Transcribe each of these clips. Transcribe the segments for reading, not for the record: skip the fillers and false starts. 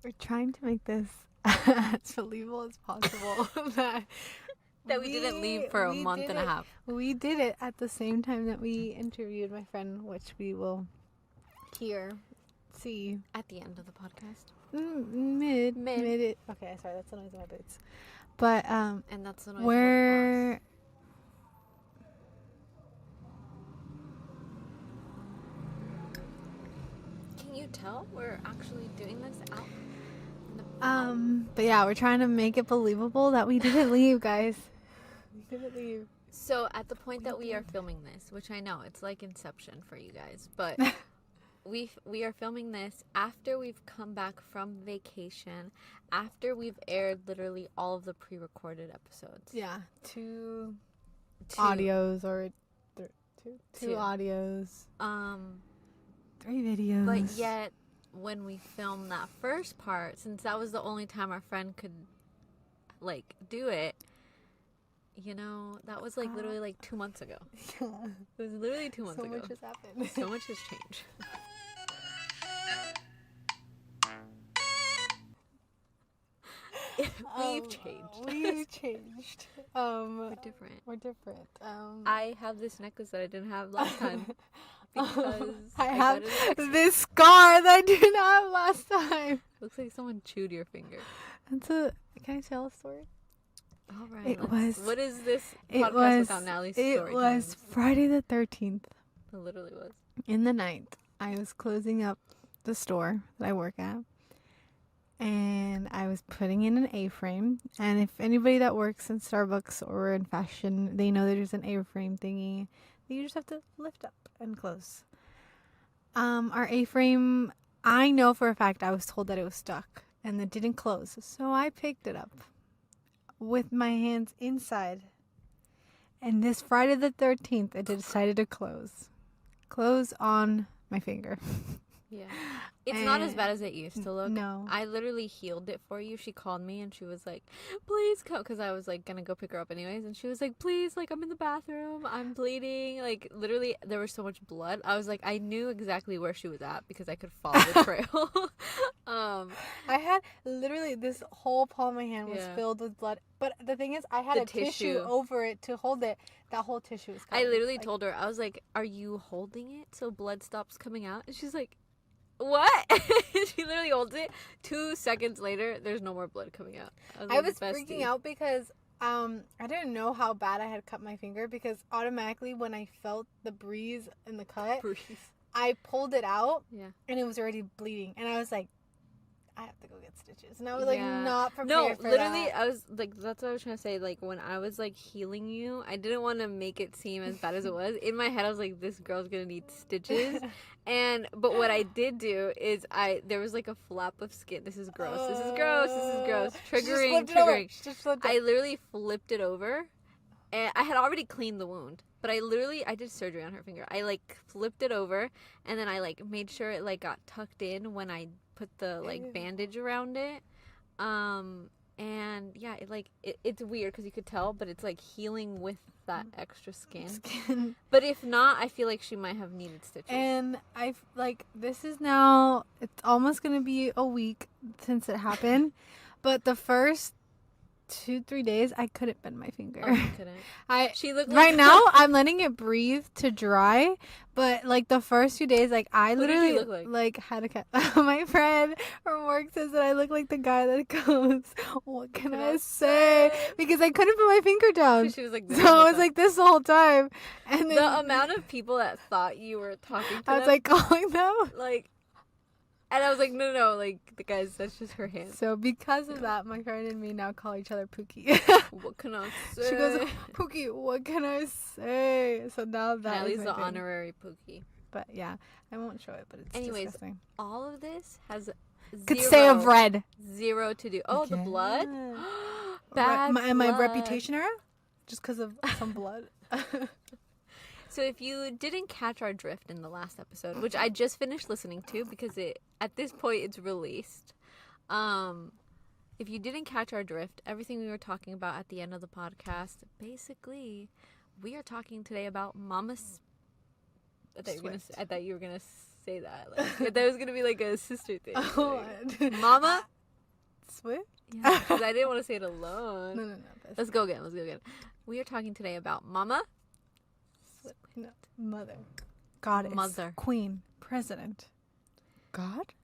We're trying to make this as believable as possible that we didn't leave for a month and a half. We did it at the same time that we interviewed my friend, which we will see at the end of the podcast. Mid. Okay, sorry, that's the noise of my boots. But and that's the noise we're Can you tell we're actually doing this out? But yeah, we're trying to make it believable that we didn't leave, guys. We didn't leave. So at the point that we are filming this, which I know it's like Inception for you guys, but we are filming this after we've come back from vacation, after we've aired literally all of the pre-recorded episodes. Yeah, two audios or two audios. 3 videos. But yet, when we filmed that first part, since that was the only time our friend could like do it, you know, that was like literally like 2 months ago. Yeah. It was literally 2 months ago. So much has happened. So much has changed. We've changed. We've changed. We're different. We're different. I have this necklace that I didn't have last time. Because I have this scar that I didn't have last time. Looks like someone chewed your finger. Can I tell a story? All right. What is this podcast without Natalie's story? It was Friday the 13th. It literally was. In the night, I was closing up the store that I work at. And I was putting in an A-frame. And if anybody that works in Starbucks or in fashion, they know there's an A-frame thingy that you just have to lift up and close. Our A-frame, I know for a fact I was told that it was stuck and it didn't close. So I picked it up with my hands inside. And this Friday the 13th, it decided to close. Close on my finger. Yeah. It's not as bad as it used to look. No. I literally healed it for you. She called me and she was like, please come. Because I was like going to go pick her up anyways. And she was like, please, like I'm in the bathroom. I'm bleeding. Like literally there was so much blood. I was like, I knew exactly where she was at because I could follow the trail. I had literally this whole palm of my hand was filled with blood. But the thing is, I had a tissue over it to hold it. That whole tissue was covered. I literally told her, I was like, are you holding it so blood stops coming out? And she's like, what? She literally holds it. 2 seconds later, there's no more blood coming out. I was freaking out because I didn't know how bad I had cut my finger because automatically when I felt the breeze in the cut, I pulled it out and it was already bleeding. And I was like, I have to go get stitches. And I was like, not prepared for that. No, literally, I was like, that's what I was trying to say. Like, when I was like healing you, I didn't want to make it seem as bad as it was. In my head, I was like, this girl's gonna need stitches. But what I did do is there was like a flap of skin. This is gross. This is gross. Triggering. I literally flipped it over. And I had already cleaned the wound. But I did surgery on her finger. I like flipped it over and then I like made sure it like got tucked in when I put the like bandage around it. And yeah, it's weird because you could tell, but it's like healing with that extra skin. But if not, I feel like she might have needed stitches. And this is now, it's almost going to be a week since it happened. But the first 2-3 days I couldn't bend my finger. Oh, you couldn't. She looked right now I'm letting it breathe to dry, but like the first few days, like I literally like had a cat. My friend from work says that I look like the guy that goes, what can I say? Because I couldn't put my finger down. She was like, so I was like this the whole time. And then the amount of people that thought you were talking to I was like calling them like. And I was like, no, like, the guys, that's just her hand. So because of that, my friend and me now call each other Pookie. What can I say? She goes, Pookie, what can I say? So now that Natalie's the honorary Pookie. But yeah, I won't show it, but it's disgusting. All of this has could say of red. Zero to do. Oh, the blood? Bad blood. My reputation era? Just because of some blood. So if you didn't catch our drift in the last episode, which I just finished listening to because at this point it's released. If you didn't catch our drift, everything we were talking about at the end of the podcast, basically, we are talking today about Mama's. I thought you were gonna say that. Like, that was gonna be like a sister thing. Oh, Mama Swift? Yeah, because I didn't want to say it alone. No. Let's go again. We are talking today about Mama. Swift. No. Mother. Goddess. Mother. Queen. President. God?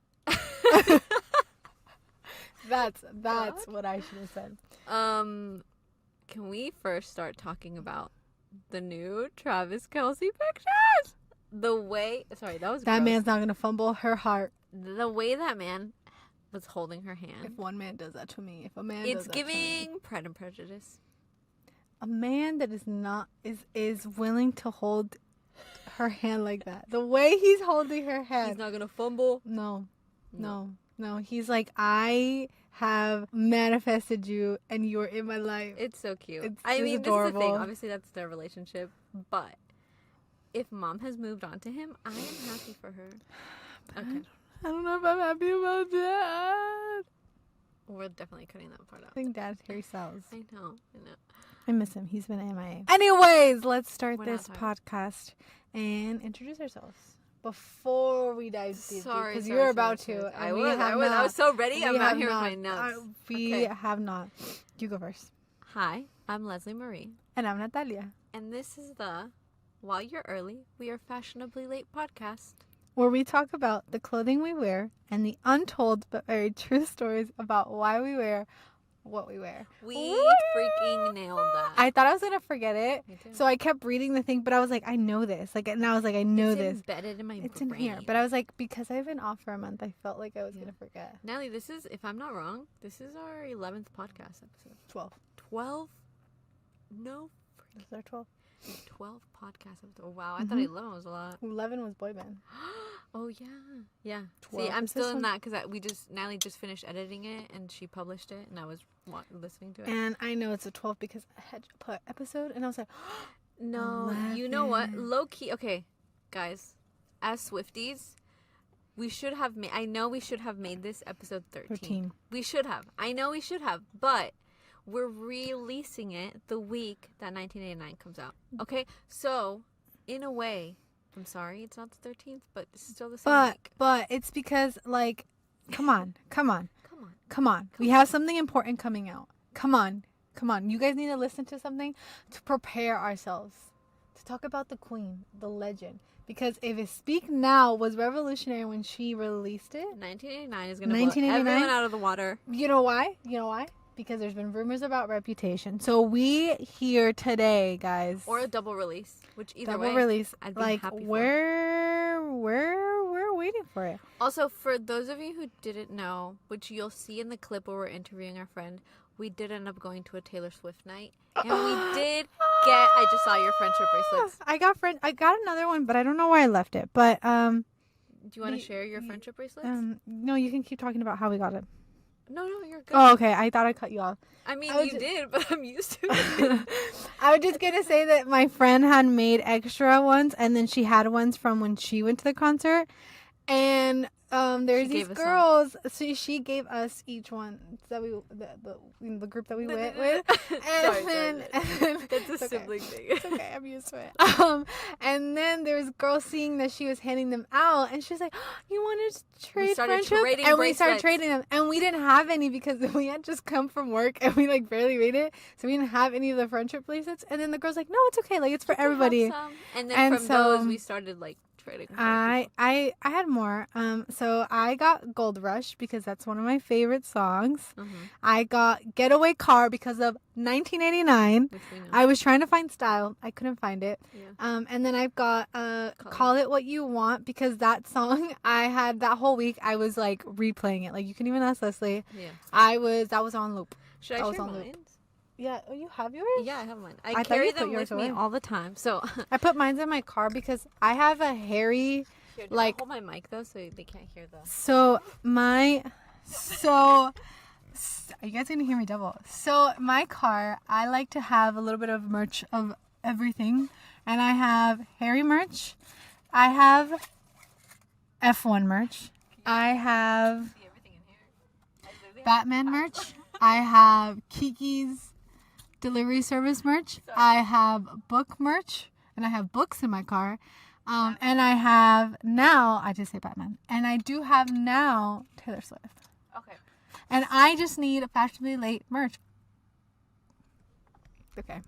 That's what I should have said. Can we first start talking about the new Travis Kelce pictures? That gross. Man's not gonna fumble her heart. The way that man was holding her hand. If one man does that to me, it's giving Pride and Prejudice. A man that is willing to hold her hand like that. The way he's holding her hand. He's not gonna fumble. No. He's like, I have manifested you and you're in my life. It's so cute. It's adorable. This is the thing. Obviously, that's their relationship. But if Mom has moved on to him, I am happy for her. Okay. I don't know if I'm happy about that. We're definitely cutting that part out. I think Dad's Harry Styles. I know. I miss him. He's been MIA. Anyways, let's start this podcast and introduce ourselves. Before we dive deep, because you're about to. I was so ready. I'm out here with my notes. We have not. You go first. Hi, I'm Leslie Marie. And I'm Natalia. And this is the While You're Early, We Are Fashionably Late podcast, where we talk about the clothing we wear and the untold but very true stories about why we wear what we wear. We freaking nailed that. I thought I was gonna forget it, Me too. so I kept reading the thing, but I was like, I know this. And I was like, I know it's this. Embedded in my brain. It's in here, but I was like, because I've been off for a month, I felt like I was gonna forget. Natalie, this is, if I'm not wrong, this is our 11th podcast episode. 12. No. This is our 12. 12 podcast episodes. Oh, wow. I thought 11 was a lot. 11 was boy band. Oh, yeah. Yeah. See, I'm still in that because Natalie just finished editing it and she published it and I was listening to it. And I know it's a 12 because I had to put episode and I was like, no, 11. You know what? Low key. Okay, guys, as Swifties, we should have made, I know we should have made this episode 13. We should have. I know we should have, but we're releasing it the week that 1989 comes out. Okay? So, in a way, I'm sorry it's not the 13th, but it's still the same week. But it's because, like, come on. We have something important coming out. Come on. You guys need to listen to something to prepare ourselves. To talk about the queen, the legend. Because if it Speak Now was revolutionary when she released it. 1989 is going to blow everyone out of the water. You know why? Because there's been rumors about Reputation. So we here today, guys. Or a double release, which either way, I'd be happy for. We're waiting for it. Also, for those of you who didn't know, which you'll see in the clip where we're interviewing our friend, we did end up going to a Taylor Swift night, and we did get. I just saw your friendship bracelets. I got another one, but I don't know where I left it. But do you want to share your friendship bracelets? No, you can keep talking about how we got it. No, you're good. Oh, okay. I thought I cut you off. I mean, you did, but I'm used to it. I was just going to say that my friend had made extra ones, and then she had ones from when she went to the concert. And there's these girls. So she gave us each one that the group that we went with. And That's a sibling thing. It's okay. I'm used to it. And then there's girls seeing that she was handing them out, and she's like, oh, "You want to trade friendship?" And we started trading them, and we didn't have any because we had just come from work and we like barely made it, so we didn't have any of the friendship bracelets. And then the girl's like, "No, it's okay. Like it's for everybody." And then from those we started like. I had more. So I got Gold Rush because that's one of my favorite songs. Mm-hmm. I got Getaway Car because of 1989. I was trying to find Style. I couldn't find it. Yeah. And then I've got Call It What You Want because that song I had that whole week. I was like replaying it. Like you can even ask Leslie. Yeah. That was on loop. Should I share mine? Yeah. Oh, you have yours? Yeah, I have mine. I carry them with me all the time. So I put mine in my car because I have a hairy, here, like. Hold my mic though, so they can't hear the. Are you guys gonna hear me double? So my car, I like to have a little bit of merch of everything, and I have Harry merch, I have F1 merch, I have Batman merch, I have Kiki's delivery service merch. I have book merch, and I have books in my car. And I have now, I just say Batman, and I do have now Taylor Swift. Okay. And I just need fashionably late merch. Okay.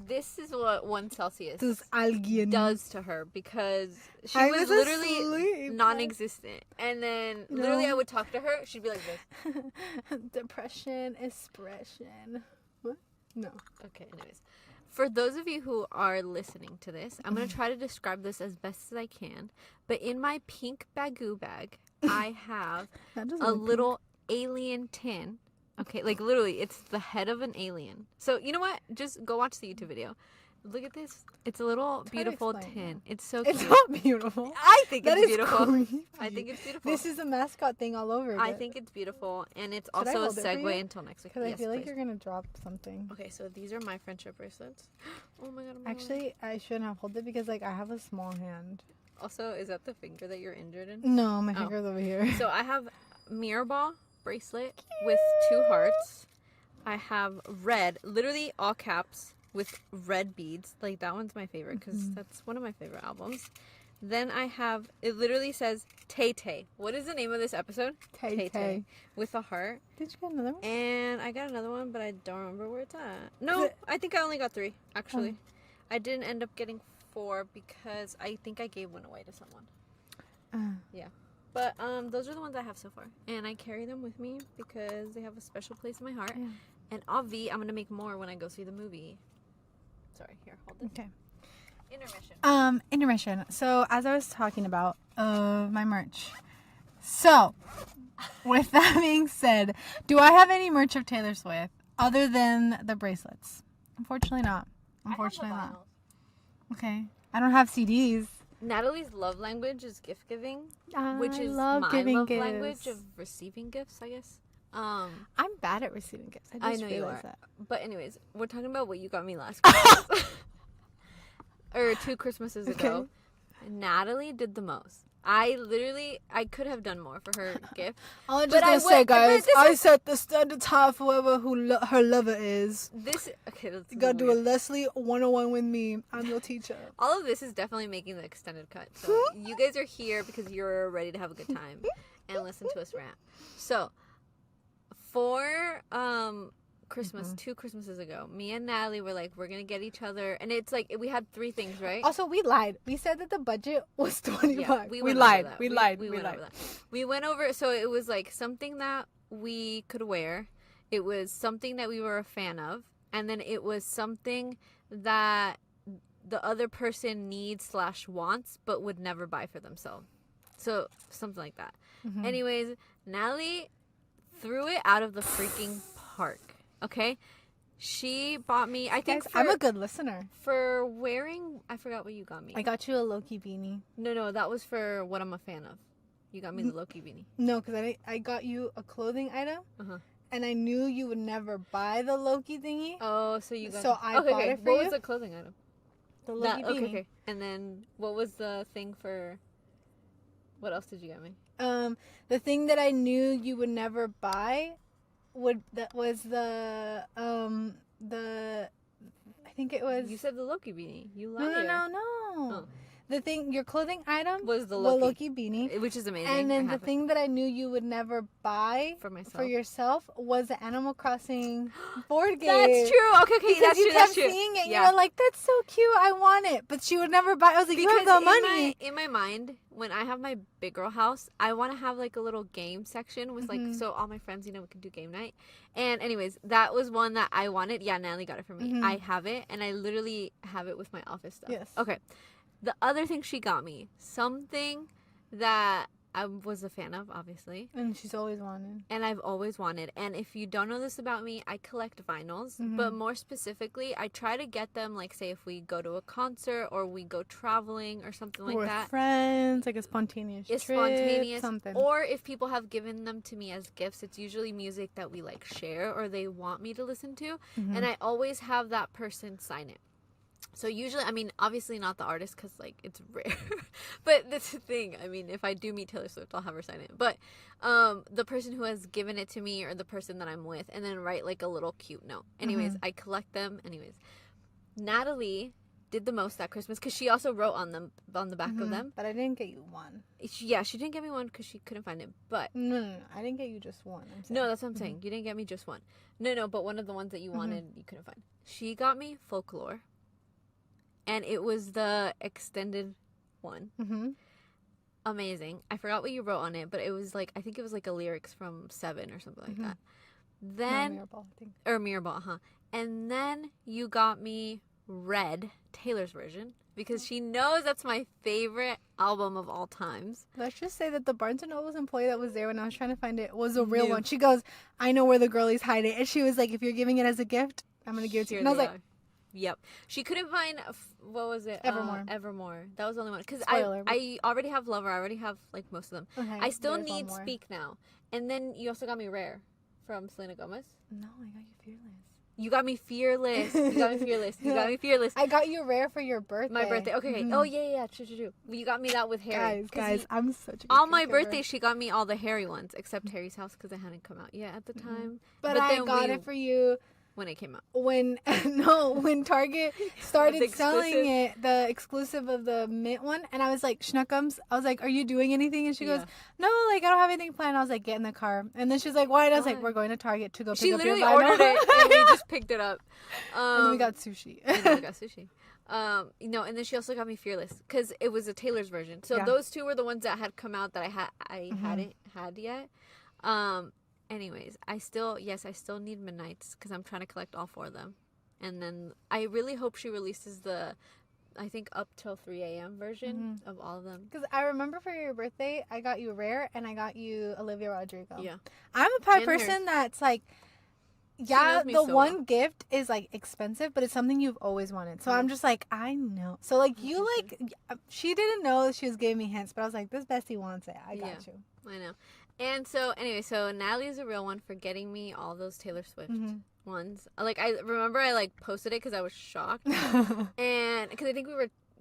This is what 1 Celsius Tus alguien. does to her because she I was was literally asleep. non-existent. And then No. literally I would talk to her. She'd be like this. Depression expression. What? No. Okay, anyways. For those of you who are listening to this, I'm going to try to describe this as best as I can. But in my pink bagoo bag, I have That doesn't a look little alien tin. Okay, like literally, it's the head of an alien. So, you know what? Just go watch the YouTube video. Look at this. It's a little beautiful explain tin. It's so pink. cute. It's not beautiful. I think That it's is beautiful. creepy. I think it's beautiful. This is a mascot thing all over. I but think it's beautiful, and it's Should I also a hold it for you? segue until next week. Because I Yes, feel like please. you're gonna drop something. Okay, so these are my friendship bracelets. Oh my god. Oh my God. Actually, I shouldn't have held it because like I have a small hand. Also, is that the finger that you're injured in? No, my Oh. finger's over here. So I have mirror ball bracelet with 2 hearts. I have red, literally all caps with red beads. Like that one's my favorite because that's one of my favorite albums. Then I have, it literally says Tay Tay. What is the name of this episode? Tay Tay. With a heart. Did you get another one? And I got another one, but I don't remember where it's at. No, I think I only got 3, actually. I didn't end up getting 4 because I think I gave one away to someone. Yeah. But those are the ones I have so far. And I carry them with me because they have a special place in my heart. Yeah. And obvi, I'm going to make more when I go see the movie. Sorry, here, hold this. Okay. Intermission. Intermission. So as I was talking about my merch. So with that being said, do I have any merch of Taylor Swift other than the bracelets? Unfortunately not. Unfortunately not. Okay. I don't have CDs. Natalie's love language is gift giving, which I is love my giving love gifts. language of receiving gifts, I guess. I'm bad at receiving gifts. I I just know you realized are. that. But anyways, we're talking about what you got me last Christmas. Or 2 Christmases ago. Natalie did the most. I could have done more for her gift. I'm But just I gonna say, would- but guys, this I is- set the standard high for whoever her lover is. Okay, let's You gotta do a Leslie 101 with me. I'm your teacher. All of this is definitely making the extended cut. So you guys are here because you're ready to have a good time and listen to us rant. So for Christmas, 2 Christmases ago, me and Natalie were like, we're gonna get each other, and it's like we had 3 things, right? Also, we lied. We said that the budget was 25. Yeah, we went lied. over that. We lied. We We went lied. over that. We went over, so it was like something that we could wear. It was something that we were a fan of, and then it was something that the other person needs/wants but would never buy for themselves. So something like that. Anyways, Natalie threw it out of the freaking park. Okay, she bought me. I think Guys, I'm a good listener. for wearing. I forgot what you got me. I got you a Loki beanie. No, that was for what I'm a fan of. You got me the Loki beanie. No, because I got you a clothing item, Uh-huh. and I knew you would never buy the Loki thingy. Oh, so you got. So I bought it for What you? was the clothing item? The Loki beanie. Okay. And then what was the thing for? What else did you get me? The thing that I knew you would never buy was the I think it was. You said the Loki beanie. You no. lied. Oh. The thing, your clothing item Was the the Loki. Loki beanie. Which is amazing. And then I the have it thing that I knew you would never buy for myself. for yourself was the Animal Crossing board game. That's true. Okay, Because that's you true. kept That's true. seeing it, Yeah. you were like, "That's so cute, I want it," but she would never buy. I was like, "You have the money." In my mind, when I have my big girl house, I want to have like a little game section with like so all my friends, we can do game night. And anyways, that was one that I wanted. Yeah, Natalie got it for me. I have it, and I literally have it with my office stuff. Yes. Okay. The other thing she got me, something that I was a fan of, obviously. And she's always wanted. And I've always wanted. And if you don't know this about me, I collect vinyls. But more specifically, I try to get them, like, say, if we go to a concert or we go traveling or something like Or that. friends, like a spontaneous It's trip, spontaneous. something. Or if people have given them to me as gifts, it's usually music that we, like, share or they want me to listen to. And I always have that person sign it. So usually, I mean, obviously not the artist because, like, it's rare. But that's the thing. I mean, if I do meet Taylor Swift, I'll have her sign it. But the person who has given it to me or the person that I'm with, and then write, like, a little cute note. Anyways, I collect them. Anyways, Natalie did the most that Christmas because she also wrote on the back of them. But I didn't get you one. She didn't get me one because she couldn't find it. But No. I didn't get you just one. no, that's what I'm saying. You didn't get me just one. No, but one of the ones that you wanted, you couldn't find. She got me Folklore, and it was the extended one. Amazing. I forgot what you wrote on it, but it was like, I think it was like a lyrics from Seven or something like that. Then Mirrorball, I think. or Mirrorball, huh? And then you got me Red, Taylor's version, because she knows that's my favorite album of all times. Let's just say that the Barnes & Noble's employee that was there when I was trying to find it was a real one. She goes, I know where the girlies hide it. And she was like, if you're giving it as a gift, I'm going to give it to you. And I was like, yep. She couldn't find, what was it? Evermore. That was the only one. Because I already have Lover. I already have, like, most of them. Okay, I still need Speak Now. And then you also got me Rare from Selena Gomez. No, I got you Fearless. You got me Fearless. I got you Rare for your birthday. My birthday. Okay. Oh, yeah. True. You got me that with Harry. Guys, I'm such a good on my giver. birthday, she got me all the Harry ones, except Harry's House because it hadn't come out yet at the time. But I got it for you when it came out. When Target started selling it, the exclusive of the mint one, and I was like, Schnuckums, I was like, are you doing anything? And she goes, no, like, I don't have anything planned. I was like, get in the car. And then she's like, why? And I was like, we're going to Target to go pick up your vinyl. She literally ordered it, and we just picked it up. And then we got sushi. And then she also got me Fearless because it was a Taylor's version. So those two were the ones that had come out that I hadn't had yet. Anyways, I still need Midnights because I'm trying to collect all 4 of them. And then I really hope she releases I think up till 3 a.m. version of all of them. Because I remember for your birthday, I got you Rare and I got you Olivia Rodrigo. Yeah. I'm a type of person that's like, the one gift is like expensive, but it's something you've always wanted. So I'm just like, I know. So like she didn't know she was giving me hints, but I was like, this bestie wants it. I got you. I know. And so anyway, so Natalie's a real one for getting me all those Taylor Swift ones. Like I remember I like posted it because I was shocked, and because I think we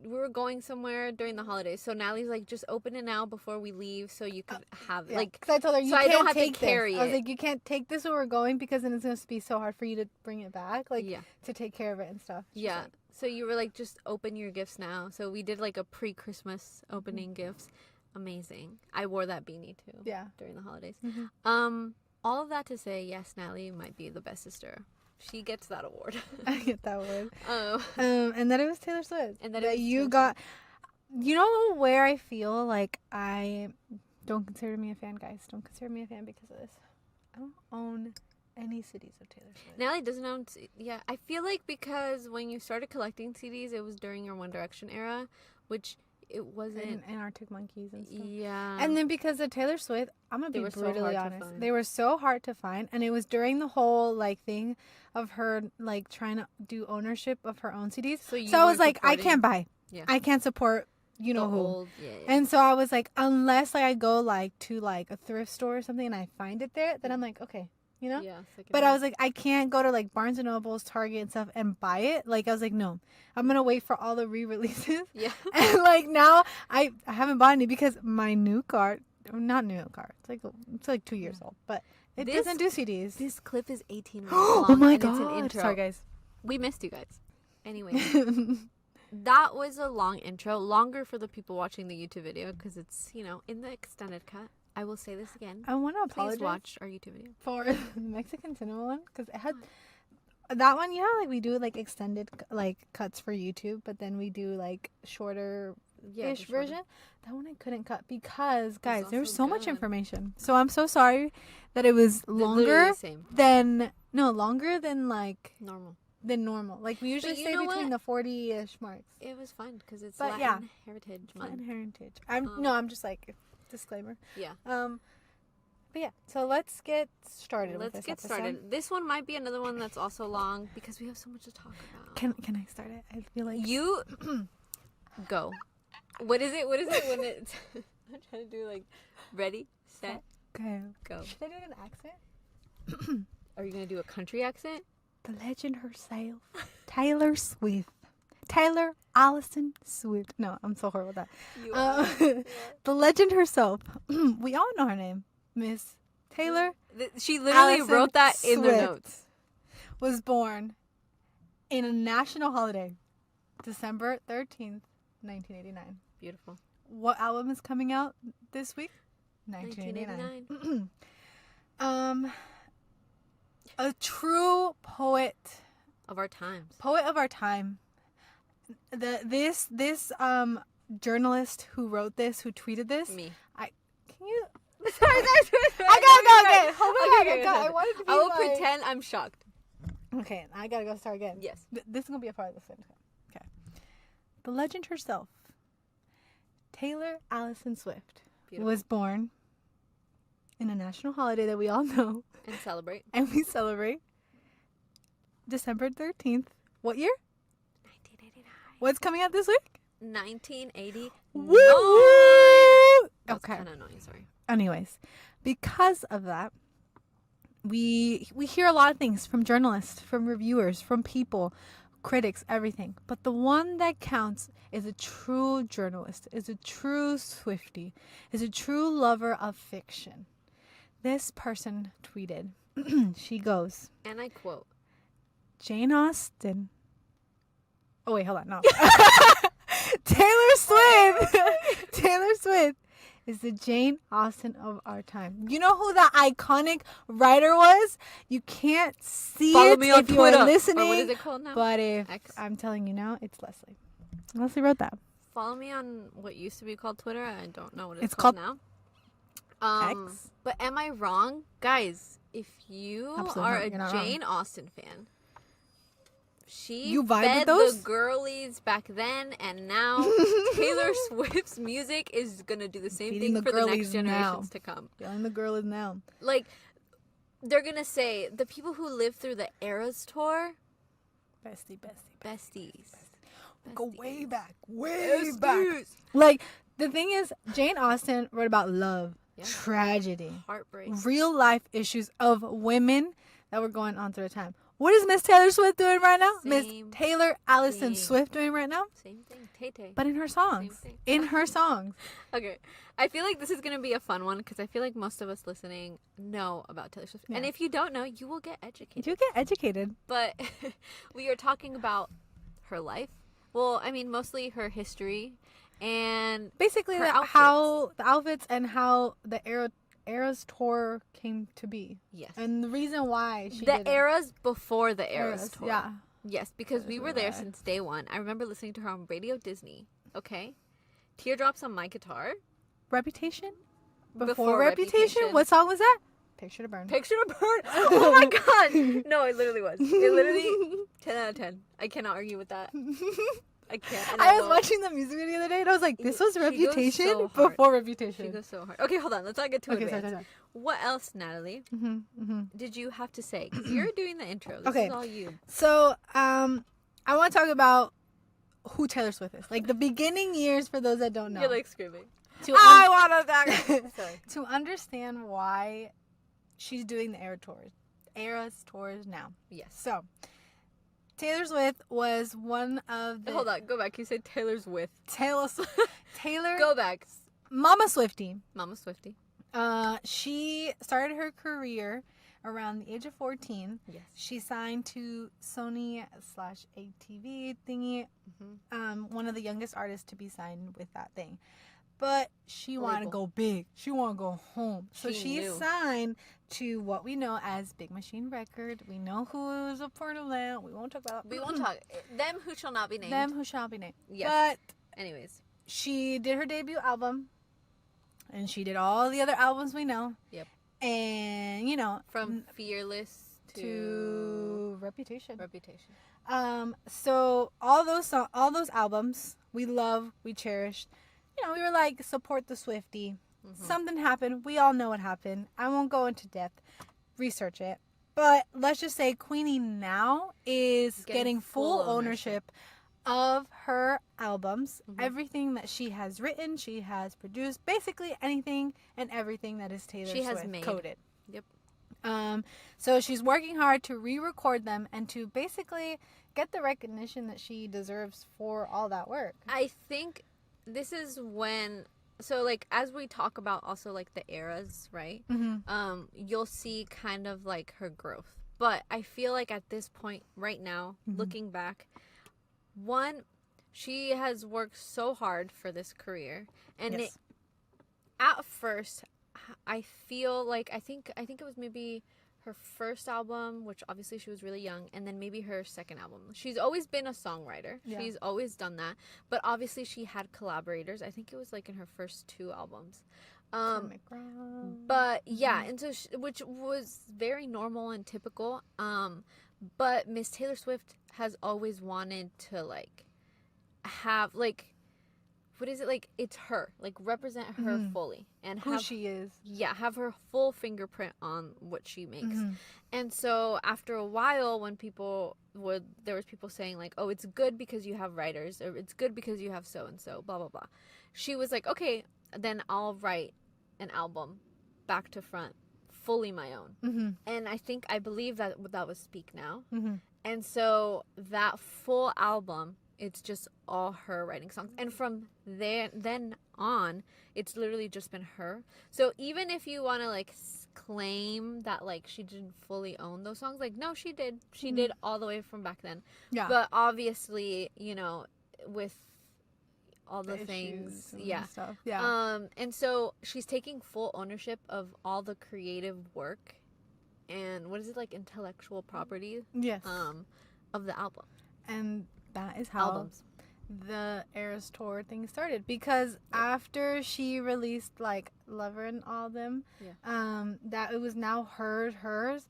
were going somewhere during the holidays. So Natalie's like, just open it now before we leave, so you could have it. Like, because I told her you so can't I don't have take to carry this. it. I was like, you can't take this where we're going because then it's going to be so hard for you to bring it back, like to take care of it and stuff. She's like, so you were like, just open your gifts now. So we did like a pre-Christmas opening gifts. Amazing. I wore that beanie too. Yeah. During the holidays. All of that to say, yes, Natalie might be the best sister. She gets that award. I get that award. And that it was Taylor Swift. And that you got. You know where I feel like I don't consider me a fan, guys. Don't consider me a fan because of this. I don't own any CDs of Taylor Swift. Natalie doesn't own. Yeah, I feel like because when you started collecting CDs, it was during your One Direction era, which. It wasn't and Arctic Monkeys and stuff. Yeah. And then because of Taylor Swift, I'm gonna be brutally honest. They were so hard to find, and it was during the whole like thing of her like trying to do ownership of her own CDs. So I was like, I can't buy. Yeah. I can't support you know who. And so I was like, unless like I go like to like a thrift store or something and I find it there, then I'm like, okay. You know? Yeah. But I was like, I can't go to like Barnes & Noble's, Target and stuff and buy it. Like, I was like, no. I'm going to wait for all the re-releases. Yeah. And like now, I haven't bought any because my new car, not new car, it's like 2 years old. But it doesn't do CDs. This clip is 18 minutes long. Oh my God. It's an intro. Sorry, guys. We missed you guys. Anyway. That was a long intro. Longer for the people watching the YouTube video because it's, in the extended cut. I will say this again. I want to apologize. Please watch our YouTube video. For the Mexican cinema one. Because it had... That one, like we do like extended like cuts for YouTube. But then we do like shorter-ish version. That one I couldn't cut because, guys, there was so much information. So I'm so sorry that it was longer than... No, longer than like... Normal. Like we usually stay between the 40-ish marks. It was fun because it's Latin Heritage Month. Latin Heritage. I'm just like... Disclaimer. Yeah. But yeah, so let's get started. Let's get started. This one might be another one that's also long because we have so much to talk about. Can I start it? I feel like you go. What is it when it's I'm trying to do like ready, set, go. Should I do an accent? Are you gonna do a country accent? The legend herself, Taylor Swift. Taylor Allison Swift. No, I'm so horrible at that. The legend herself. We all know her name. Miss Taylor. She literally Allison wrote that in Swift the notes. Was born in a national holiday December 13th, 1989. Beautiful. What album is coming out this week? 1989. A true poet Of our times. Poet of our time. This journalist who wrote this, who tweeted this. Me. Can you? sorry. I gotta go again. Hold on. Okay, I wanted to be I will like... pretend I'm shocked. Okay, I gotta go start again. Yes. This is gonna be a part of the thing. Okay. The legend herself, Taylor Allison Swift, Beautiful. was born in a national holiday that we all know And celebrate. and we celebrate December 13th. What year? 1989. What's coming out this week? 1980. Woo! That's Okay. kind of annoying. Sorry. Anyways, because of that, we hear a lot of things from journalists, from reviewers, from people, critics, everything. But the one that counts is a true journalist, is a true Swiftie, is a true lover of fiction. This person tweeted, she goes, And I quote. Jane Austen. Oh, wait, hold on. No. Taylor Swift. Taylor Swift is the Jane Austen of our time. You know who that iconic writer was? You can't see Follow it me on if you Twitter. are Or listening. what is it called now? But if X. I'm telling you now, it's Leslie. Leslie wrote that. Follow me on what used to be called Twitter. I don't know what It's it's called now. X. But am I wrong? Guys, if you Absolutely are not. You're a not wrong. Jane Austen fan, she You vibe with fed those? the girlies back then, and now Taylor Swift's music is going to do the same Feeding thing the for the next girlies generations now. to come. Feeling the girl is now. Like, they're going to say, the people who lived through the Eras tour, Bestie. besties. Go Besties. way back. Way back. Besties. Like, the thing is, Jane Austen wrote about love, Yeah. tragedy, Heartbreak. real life issues of women that were going on through the time. What is Miss Taylor Swift doing right now? Miss Same Taylor Allison thing. Swift doing right now? Same thing. Tay Tay. But in her songs. thing. In her songs. Okay. I feel like this is going to be a fun one because I feel like most of us listening know about Taylor Swift. And Yeah. if you don't know, you will get educated. You get educated. But we are talking about her life. Well, I mean, mostly her history and Basically, Her how the outfits and how the Eras tour came to be. yes. And the reason why she The did it. eras before the Eras tour. Yeah. Yes, because we were there since day one. I remember listening to her on Radio Disney. Okay. Teardrops on My Guitar. Reputation? Before Reputation? Reputation. What song was that? Picture to Burn. Picture to Burn. Oh my god. No, it literally was. It literally 10 out of 10. I cannot argue with that. I can't. And I was won't. watching the music video the other day and I was like, this was She goes Reputation so hard. before She Reputation. goes so hard. Okay, hold on. Let's not get too Okay, advanced. sorry. What else, Natalie, did you have to say? 'Cause you're doing the intro. This Okay. is all you. So, I want to talk about who Taylor Swift is. Like the beginning years for those that don't know. You're like screaming. I want to Sorry. to understand why she's doing the Eras tours now. Yes. So, Taylor Swift was one of the Hold on. Go back. You said Taylor's with. Taylor Go back. Mama Swiftie. Mama Swiftie. She started her career around the age of 14. Yes. She signed to Sony/ATV thingy. One of the youngest artists to be signed with that thing. But she wanted to Label. go big. She wanted to go home. So She she knew. signed to what we know as Big Machine Record. We know who is a part of that. We won't talk about We won't talk. Them who shall not be named. them who shall be named. Yes. But Anyways. she did her debut album. And she did all the other albums we know. Yep. And, you know, From Fearless to Reputation. Reputation. So all those albums we love, we cherished. You know, we were like, support the Swiftie. Something happened. We all know what happened. I won't go into depth. Research it. But let's just say Queenie now is getting full ownership of her albums. Everything that she has written, she has produced. Basically anything and everything that is Taylor She has Swift made. coded. Yep. So she's working hard to re-record them and to basically get the recognition that she deserves for all that work. I think this is when, so like as we talk about also like the eras, right? You'll see kind of like her growth. But I feel like at this point right now, looking back, one, she has worked so hard for this career, and Yes. at first, I feel like I think it was maybe her first album, which obviously she was really young, and then maybe her second album. She's always been a songwriter. Yeah. She's always done that, but obviously she had collaborators. I think it was like in her first 2 albums. But yeah, and so which was very normal and typical. But Miss Taylor Swift has always wanted to like have like, what is it, like, it's her, like, represent her fully and Who have, she is. yeah, have her full fingerprint on what she makes. Mm-hmm. And so after a while, when there was people saying like, oh, it's good because you have writers, or it's good because you have so and so, blah blah blah, she was like, okay, then I'll write an album back to front, fully my own. Mm-hmm. And I believe that was Speak Now. Mm-hmm. And so that full album, it's just all her writing songs. And from then on, it's literally just been her. So even if you want to like claim that like she didn't fully own those songs, like, no, she did. She did all the way from back then. Yeah. But obviously, with all the issues things, and stuff. Yeah. and so she's taking full ownership of all the creative work and what is it, like, intellectual property Yes. of the album. And that is how Albums. the Eras Tour thing started, because after she released like Lover and all them, that it was now hers.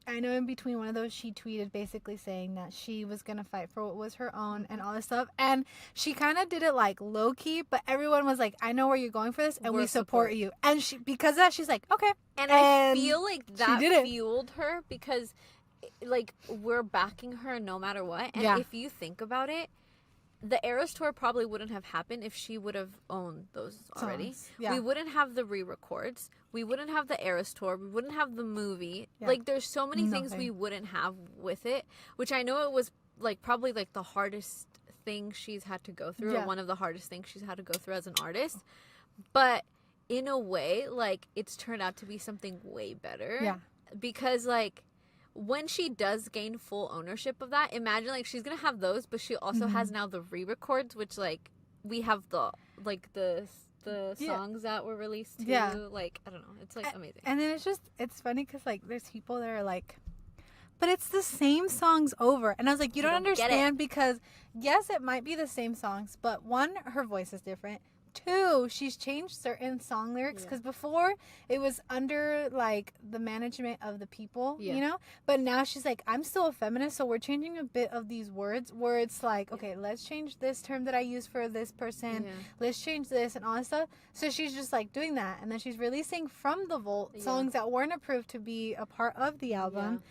I know in between one of those she tweeted basically saying that she was gonna fight for what was her own and all this stuff, and she kind of did it like low key, but everyone was like, I know where you're going for this, and we support you. And she, because of that, she's like, okay. And I feel like that did it. fueled her, because like we're backing her no matter what. And if you think about it, the Eras Tour probably wouldn't have happened if she would have owned those already. Yeah. We wouldn't have the re-records. We wouldn't have the Eras Tour. We wouldn't have the movie. Yeah. Like, there's so many things we wouldn't have with it, which I know it was like probably like the hardest thing she's had to go through, or one of the hardest things she's had to go through as an artist. But in a way, like, it's turned out to be something way better. Yeah. Because like, when she does gain full ownership of that, imagine like she's gonna have those, but she also has now the re-records, which like we have the songs that were released too. Yeah. Like, I don't know, it's like amazing. And then it's funny because like there's people that are like, but it's the same songs over, and I was like, you don't understand, because yes, it might be the same songs, but one, her voice is different. 2, she's changed certain song lyrics, because before it was under like the management of the people, but now she's like, I'm still a feminist, so we're changing a bit of these words where it's like, okay, let's change this term that I use for this person, let's change this and all that stuff. So she's just like doing that, and then she's releasing from the vault songs that weren't approved to be a part of the album,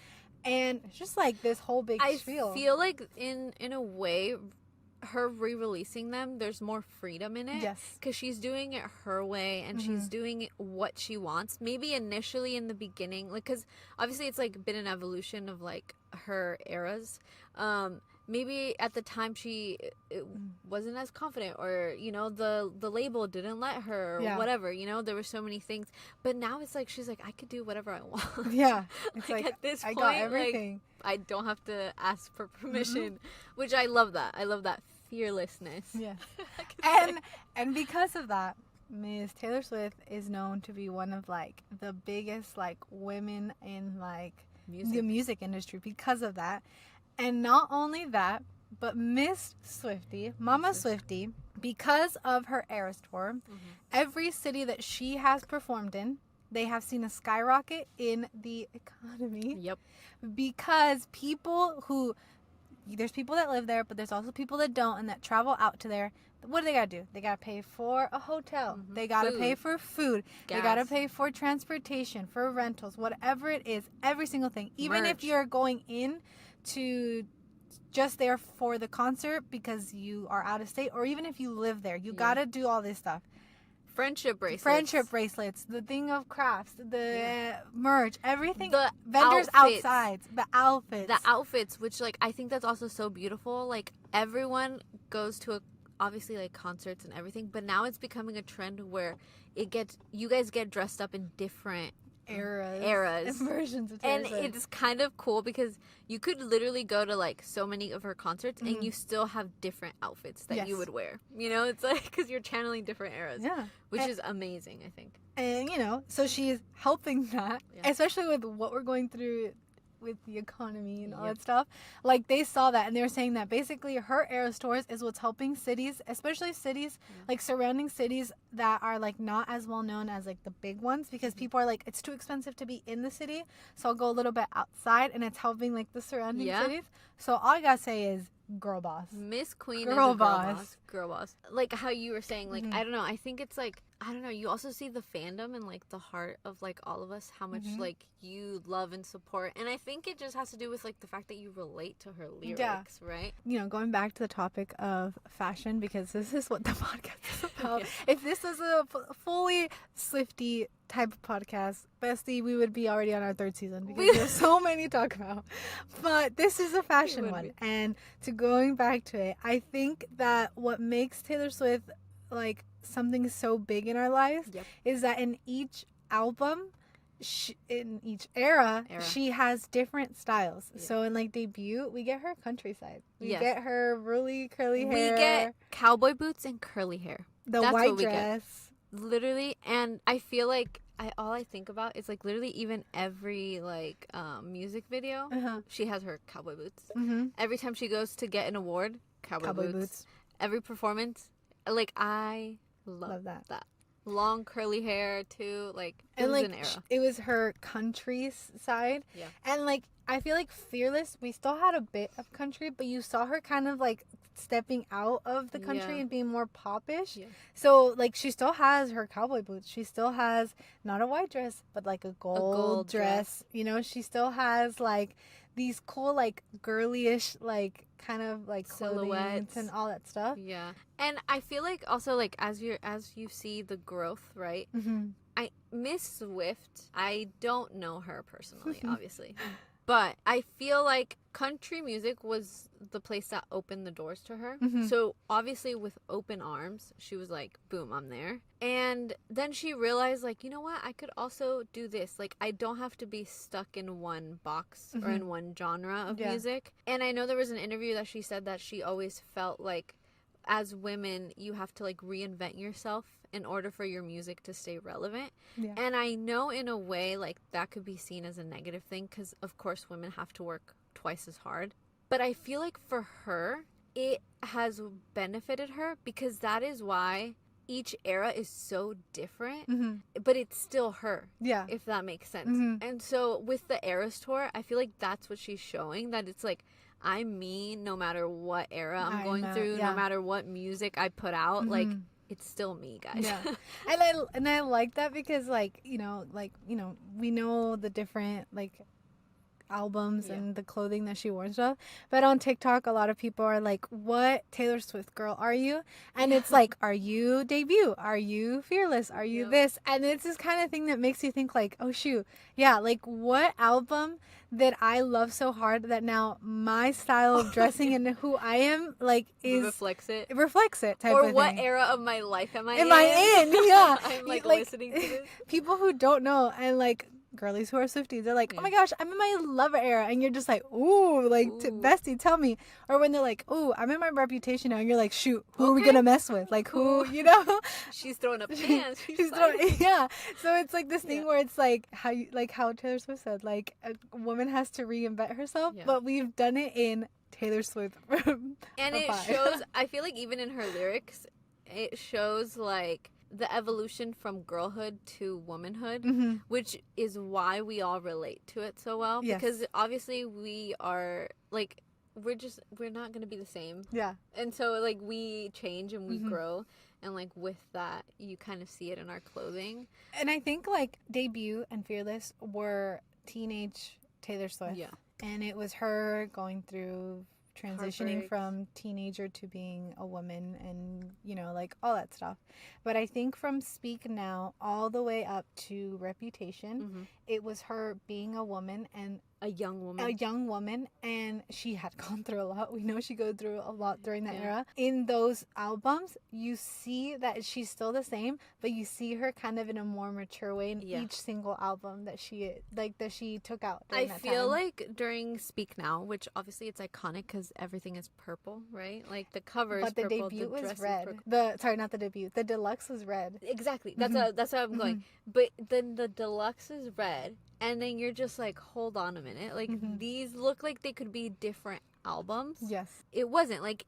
and it's just like this whole big spiel. I feel like in a way, her re-releasing them, there's more freedom in it. Yes. Because she's doing it her way, and she's doing it what she wants. Maybe initially in the beginning, like, because obviously it's like been an evolution of like her eras. Maybe at the time it wasn't as confident, or the label didn't let her, or whatever. There were so many things, but now it's like she's like, I could do whatever I want. Yeah, it's like at this point, I got everything. Like, I don't have to ask for permission, which I love that. I love that fearlessness. Yeah. and because of that, Miss Taylor Swift is known to be one of like the biggest like women in like the music industry because of that. And not only that, but Miss Swiftie, Mama Swiftie, because of her Eras Tour, every city that she has performed in, they have seen a skyrocket in the economy. Yep. Because there's people that live there, but there's also people that don't and that travel out to there. What do they gotta do? They gotta pay for a hotel. They gotta pay for food. Gas. They gotta pay for transportation, for rentals, whatever it is, every single thing. Even if you're going in to just there for the concert because you are out of state, or even if you live there, you gotta do all this stuff. Friendship bracelets, the thing of crafts, the merch, everything, the vendors outfits. outside, the outfits, which like I think that's also so beautiful. Like, everyone goes to obviously like concerts and everything, but now it's becoming a trend where you guys get dressed up in different eras and versions of Taylor and Swift. it's kind of cool because you could literally go to like so many of her concerts and you still have different outfits that you would wear, you know. It's like because you're channeling different eras, which is amazing, I think. And you know, so she's helping that, especially with what we're going through with the economy and all that stuff. Like, they saw that and they were saying that basically her Eras tours is what's helping cities, especially cities like surrounding cities that are like not as well known as like the big ones, because people are like, it's too expensive to be in the city, so I'll go a little bit outside, and it's helping like the surrounding cities. So all I gotta say is girl boss. Miss Queen is a girl boss. Girl boss. Like how you were saying, like, I don't know, I think it's like, I don't know, you also see the fandom and like the heart of like all of us, how much like you love and support. And I think it just has to do with like the fact that you relate to her lyrics, right? You know, going back to the topic of fashion, because this is what the podcast is about. If this was a fully Swiftie type of podcast, bestie, we would be already on our 3rd season, because there's so many to talk about. But this is a fashion one. And to going back to it, I think that what makes Taylor Swift like something so big in our lives is that in each album, in each era, she has different styles. So in like debut, we get her countryside, we get her really curly hair, we get cowboy boots and curly hair, that's white dress, literally. And I feel like all I think about is like literally even every like music video, she has her cowboy boots. Every time she goes to get an award, cowboy boots. Every performance, like I love that. Long curly hair too, like it was an era. It was her country side, and like I feel like Fearless, we still had a bit of country, but you saw her kind of like stepping out of the country and being more popish. So like she still has her cowboy boots, she still has not a white dress but like a gold dress. You know, she still has like these cool like girlyish like kind of like silhouettes and all that stuff. And I feel like also like as you see the growth, right? I Miss Swift, I don't know her personally, obviously, but I feel like country music was the place that opened the doors to her. So obviously with open arms, she was like, boom, I'm there. And then she realized, like, you know what, I could also do this. Like, I don't have to be stuck in one box or in one genre of music. And I know there was an interview that she said that she always felt like as women, you have to like reinvent yourself in order for your music to stay relevant. And I know in a way like that could be seen as a negative thing, because of course women have to work twice as hard. But I feel like for her, it has benefited her, because that is why each era is so different, but it's still her, if that makes sense. And so with the Eras tour, I feel like that's what she's showing, that it's like, I'm me no matter what era I'm going through, no matter what music I put out, like it's still me, guys. And I like that, because like you know we know the different like albums and the clothing that she wore and stuff, but on TikTok a lot of people are like, what Taylor Swift girl are you? And it's like, are you debut, are you Fearless, are you this? And it's this kind of thing that makes you think like, oh shoot, like what album that I love so hard that now my style of dressing and who I am like is reflects it type or of what thing. era of my life am I in? I'm like listening to this. People who don't know, and like girlies who are Swifties, they're like, oh my gosh, I'm in my Lover era, and you're just like, ooh, like bestie, tell me. Or when they're like, ooh, I'm in my Reputation now, and you're like, shoot, who are we gonna mess with? Like who, you know? She's throwing up hands. She's throwing, So it's like this thing where it's like how Taylor Swift said, like a woman has to reinvent herself, but we've done it in Taylor Swift. And it shows. I feel like even in her lyrics, it shows like the evolution from girlhood to womanhood, which is why we all relate to it so well, because obviously we are like, we're not going to be the same, and so like we change and we grow, and like with that you kind of see it in our clothing. And I think like Debut and Fearless were teenage Taylor Swift, and it was her going through transitioning from teenager to being a woman, and you know, like all that stuff. But I think from Speak Now all the way up to Reputation, it was her being a woman and a young woman, and she had gone through a lot. We know she goes through a lot during that era. In those albums, you see that she's still the same, but you see her kind of in a more mature way in each single album that she took out. I feel like during Speak Now, which obviously it's iconic because everything is purple, right? Like the cover is purple, but the debut was dress red. is purple. Sorry, not the debut. The deluxe was red. Exactly. That's how I'm going. But then the deluxe is red. And then you're just like, hold on a minute. Like, these look like they could be different albums. Yes. It wasn't. Like,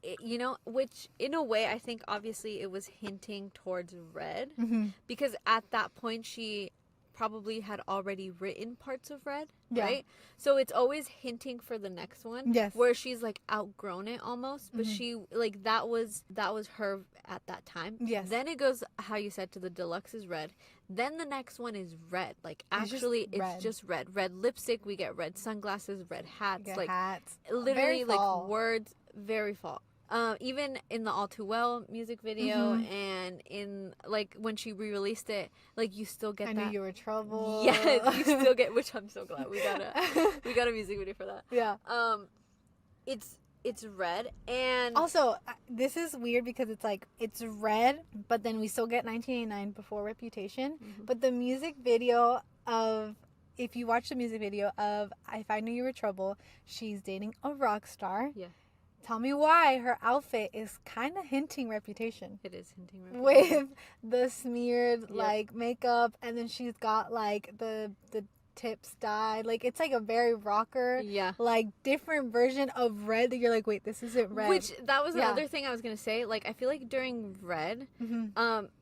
which in a way, I think obviously it was hinting towards red. Because at that point, she probably had already written parts of red. Right? So it's always hinting for the next one. Yes. Where she's like outgrown it almost. But she, like, that was her at that time. Yes. Then it goes, how you said, to the deluxe is red. Then the next one is red. Like, actually, it's just red. Red lipstick. We get red sunglasses, red hats. Like, hats. Literally, like, words. Very fall. Even in the All Too Well music video and in, like, when she re-released it, like, you still get that. I Knew You Were Trouble. Yes, you still get, which I'm so glad we got a music video for that. Yeah. It's red, and also this is weird because it's like it's red, but then we still get 1989 before Reputation. But the music video of, if you watch the music video of If I Knew You Were Trouble, she's dating a rock star. Yeah. Tell me why her outfit is kind of hinting Reputation. It is hinting Reputation. With the smeared like makeup, and then she's got like the tips dyed. Like, it's like a very rocker, like different version of red that you're like, wait, this isn't red. Which, that was another thing I was gonna say. Like, I feel like during red,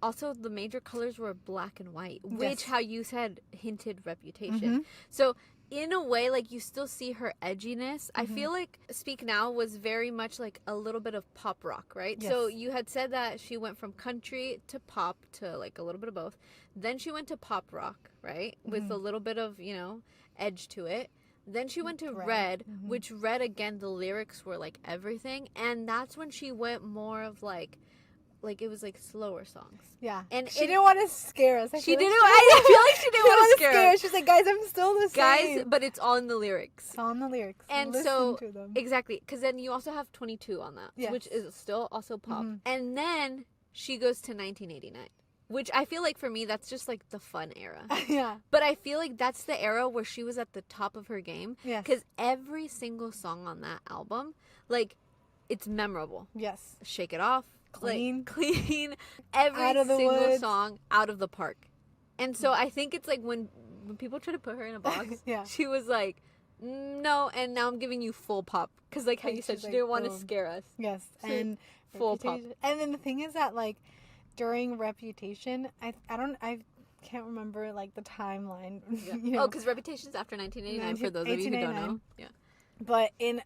also the major colors were black and white, which, how you said, hinted Reputation. So in a way, like, you still see her edginess. I feel like Speak Now was very much like a little bit of pop rock, right? Yes. So you had said that she went from country to pop to like a little bit of both. Then she went to pop rock, right? With a little bit of, edge to it. Then she went to red, which red, again, the lyrics were like everything. And that's when she went more of like it was like slower songs. Yeah. And she didn't want to scare us. I feel like she didn't want to scare us. She's like, guys, I'm still the same. Guys, but it's all in the lyrics. It's all in the lyrics. And listen so, to them. exactly. Because then you also have 22 on that, which is still also pop. And then she goes to 1989. Which I feel like for me, that's just like the fun era. Yeah. But I feel like that's the era where she was at the top of her game. Yes. Because every single song on that album, like, it's memorable. Yes. Shake It Off. Clean. Like, clean. Every single song out of the park. And so I think it's like when people try to put her in a box, she was like, no, and now I'm giving you full pop. Because like how you said, she didn't want to scare us. Yes. So, and full pop. And then the thing is that, like, during Reputation, I can't remember like the timeline. Yeah. Oh, because Reputation's after 1989 for those of you who don't know. Yeah. But in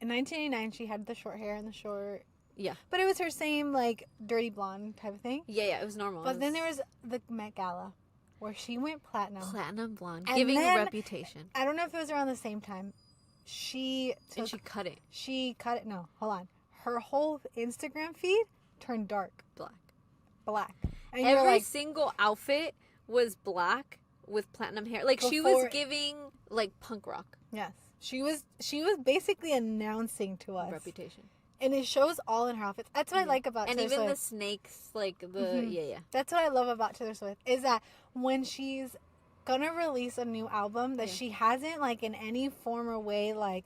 1989, she had the short hair and the short. Yeah. But it was her same like dirty blonde type of thing. Yeah, it was normal. But then there was the Met Gala, where she went platinum. Platinum blonde, and giving then, a Reputation. I don't know if it was around the same time. She cut it. She cut it. No, hold on. Her whole Instagram feed turned dark. Black. And every single outfit was black with platinum hair. Like, she was giving like punk rock. Yes. She was basically announcing to us Reputation. And it shows all in her outfits. That's what I like about Taylor Swift. And even the snakes, like the That's what I love about Taylor Swift, is that when she's gonna release a new album that she hasn't like in any form or way like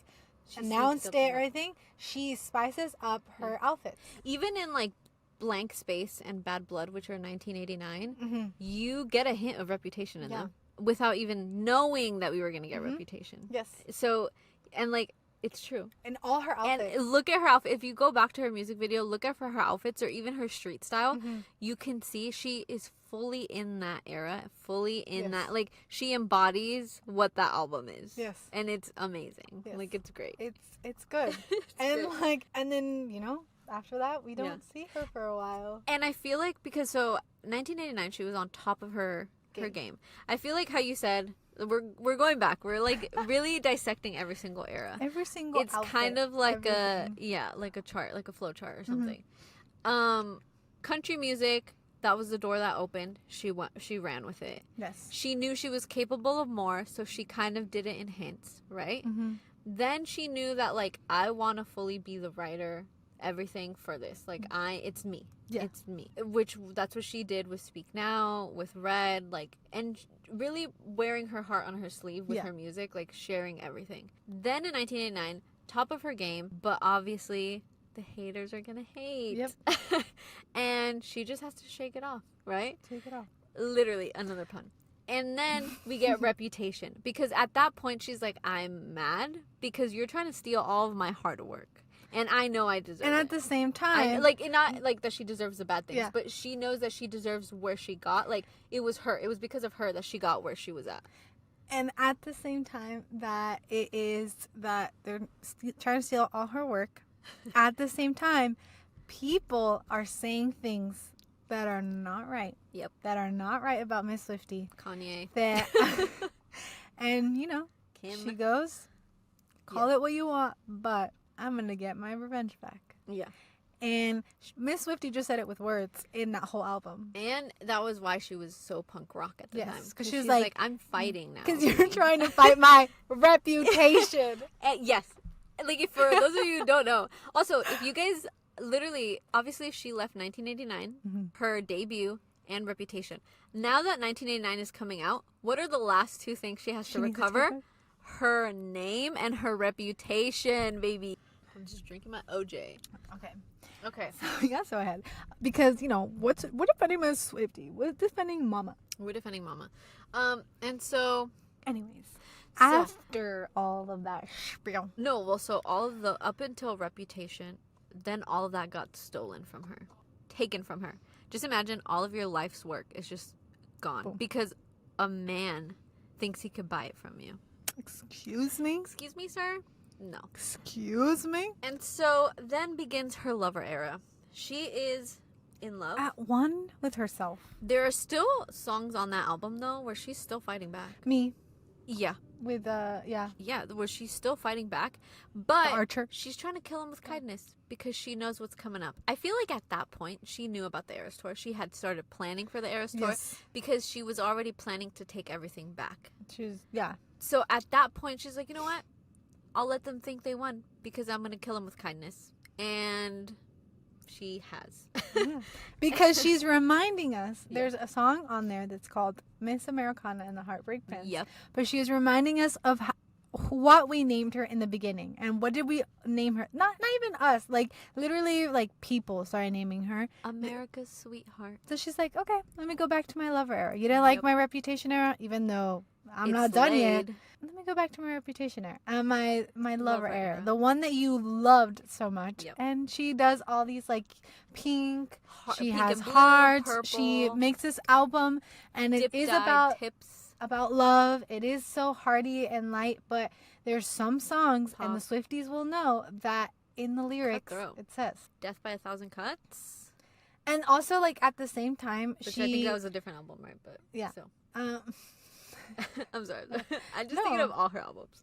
announced it or anything, she spices up her outfits. Even in like Blank Space and Bad Blood, which are 1989, you get a hint of Reputation in them without even knowing that we were going to get Reputation. Yes. So, and like, it's true. And all her outfits. And look at her outfit. If you go back to her music video, look at her outfits or even her street style, you can see she is fully in that era, fully in that. Like, she embodies what that album is. Yes. And it's amazing. Yes. Like, it's great. It's good. And then, you know, after that, we don't see her for a while. And I feel like, because 1989, she was on top of her game. I feel like how you said, we're going back. We're like really dissecting every single era. Every single It's outfit, kind of like everything. like a chart, like a flow chart or something. Country music, that was the door that opened. She ran with it. Yes. She knew she was capable of more, so she kind of did it in hints, right? Mm-hmm. Then she knew that, like, I want to fully be the writer, everything for this. Like, it's me. Yeah. It's me. Which, that's what she did with Speak Now, with Red, like, and really wearing her heart on her sleeve with her music, like, sharing everything. Then in 1989, top of her game, but obviously the haters are gonna hate. Yep. And she just has to shake it off, right? Take it off. Literally, another pun. And then we get Reputation. Because at that point, she's like, I'm mad because you're trying to steal all of my hard work. And I know I deserve it. And at the same time... not like that she deserves the bad things, but she knows that she deserves where she got. Like, it was her. It was because of her that she got where she was at. And at the same time that it is that they're trying to steal all her work, at the same time, people are saying things that are not right. Yep. That are not right about Miss Swiftie. Kanye. That, and, you know, Kim. she goes, call it what you want, but I'm going to get my revenge back. Yeah. And Miss Swiftie just said it with words in that whole album. And that was why she was so punk rock at the time. Because she was she's like, I'm fighting now. Because you're trying to fight my reputation. Yes. Like, if for those of you who don't know. Also, if you guys literally, obviously she left 1989, her debut and Reputation. Now that 1989 is coming out, what are the last two things she has to recover? Her name and her reputation, baby. I'm just drinking my OJ. Okay. So we got so ahead. Because, you know, we're defending Miss Swiftie. We're defending Mama. We're defending Mama. And so... Anyways. After all of that spiel. No, well, so all of the... Up until Reputation, then all of that got stolen from her. Taken from her. Just imagine all of your life's work is just gone. Boom. Because a man thinks he could buy it from you. Excuse me? Excuse me, sir? No. Excuse me? And so then begins her lover era. She is in love. At one with herself. There are still songs on that album, though, where she's still fighting back. Me. Yeah. With, yeah. Yeah, where she's still fighting back. But the Archer. She's trying to kill him with kindness because she knows what's coming up. I feel like at that point, she knew about the Eras Tour. She had started planning for the Eras Tour because she was already planning to take everything back. So at that point, she's like, you know what? I'll let them think they won because I'm going to kill them with kindness. And she has. Because she's reminding us. There's a song on there that's called Miss Americana and the Heartbreak Prince. Yep. But she is reminding us of what we named her in the beginning. And what did we name her? Not even us. Like, literally, like, people started naming her. America's sweetheart. So she's like, okay, let me go back to my lover era. You didn't like my Reputation era? Even though I'm not done yet. Let me go back to my Reputation era. My lover era. The one that you loved so much. Yep. And she does all these, like, pink. She pink has and blue, hearts. purple. She makes this album. And it is about love. It is so hearty and light. But there's some songs, and the Swifties will know, that in the lyrics, it says. Death by 1,000 Cuts. And also, like, at the same time, I think that was a different album, right? But yeah. So. I'm sorry. I'm just thinking of all her albums.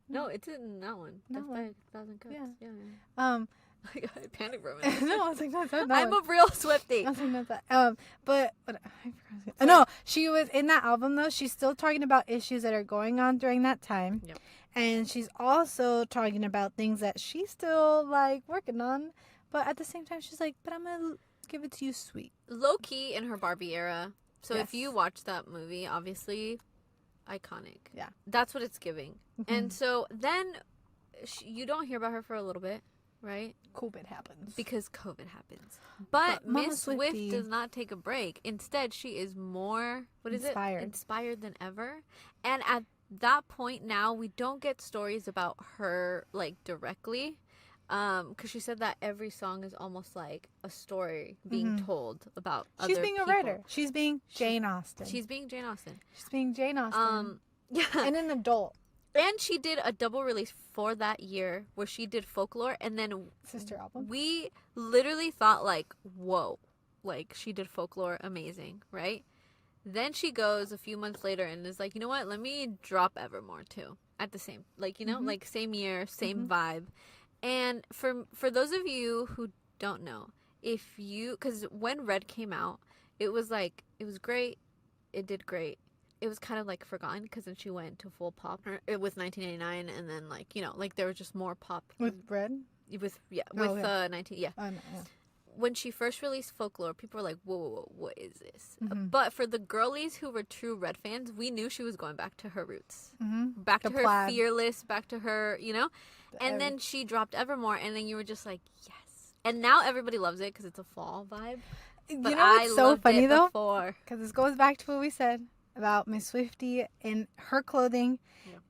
No, it's in that one. Death by 1,000 Cuts. Yeah. I panicked for a minute. No, I was like, no, I'm a real Swiftie. I was like, not that. But I forgot. No, she was in that album though. She's still talking about issues that are going on during that time. Yep. And she's also talking about things that she's still like working on. But at the same time, she's like, but I'm gonna give it to you sweet. Low key in her Barbie era. So if you watch that movie, obviously, iconic. Yeah. That's what it's giving. Mm-hmm. And so then you don't hear about her for a little bit, right? COVID happens. Because COVID happens. But Miss Swift does not take a break. Instead, she is more, inspired than ever. And at that point now, we don't get stories about her, like, directly. Because she said that every song is almost like a story being told about other people. She's being a writer. She's being Jane Austen. She's being Jane Austen. She's being Jane Austen. Yeah. And an adult. And she did a double release for that year where she did Folklore and then sister album. We literally thought like, whoa, like she did Folklore, amazing, right? Then she goes a few months later and is like, you know what? Let me drop Evermore too. At the same, like, you know, like same year, same vibe. And for those of you who don't know, because when Red came out, it was great. It did great. It was kind of like forgotten because then she went to full pop with 1989, and then like there was just more pop with Red. With Oh, yeah. 19 yeah. Oh, no, yeah. When she first released Folklore, people were like, whoa, what is this? Mhm. But for the girlies who were true Red fans, we knew she was going back to her roots. Mm-hmm. Back The to her plaid. fearless, back to her, And then she dropped Evermore, and then you were just like, yes. And now everybody loves it because it's a fall vibe. But You know what's so loved funny it though? before. Because this goes back to what we said about Miss Swiftie and her clothing,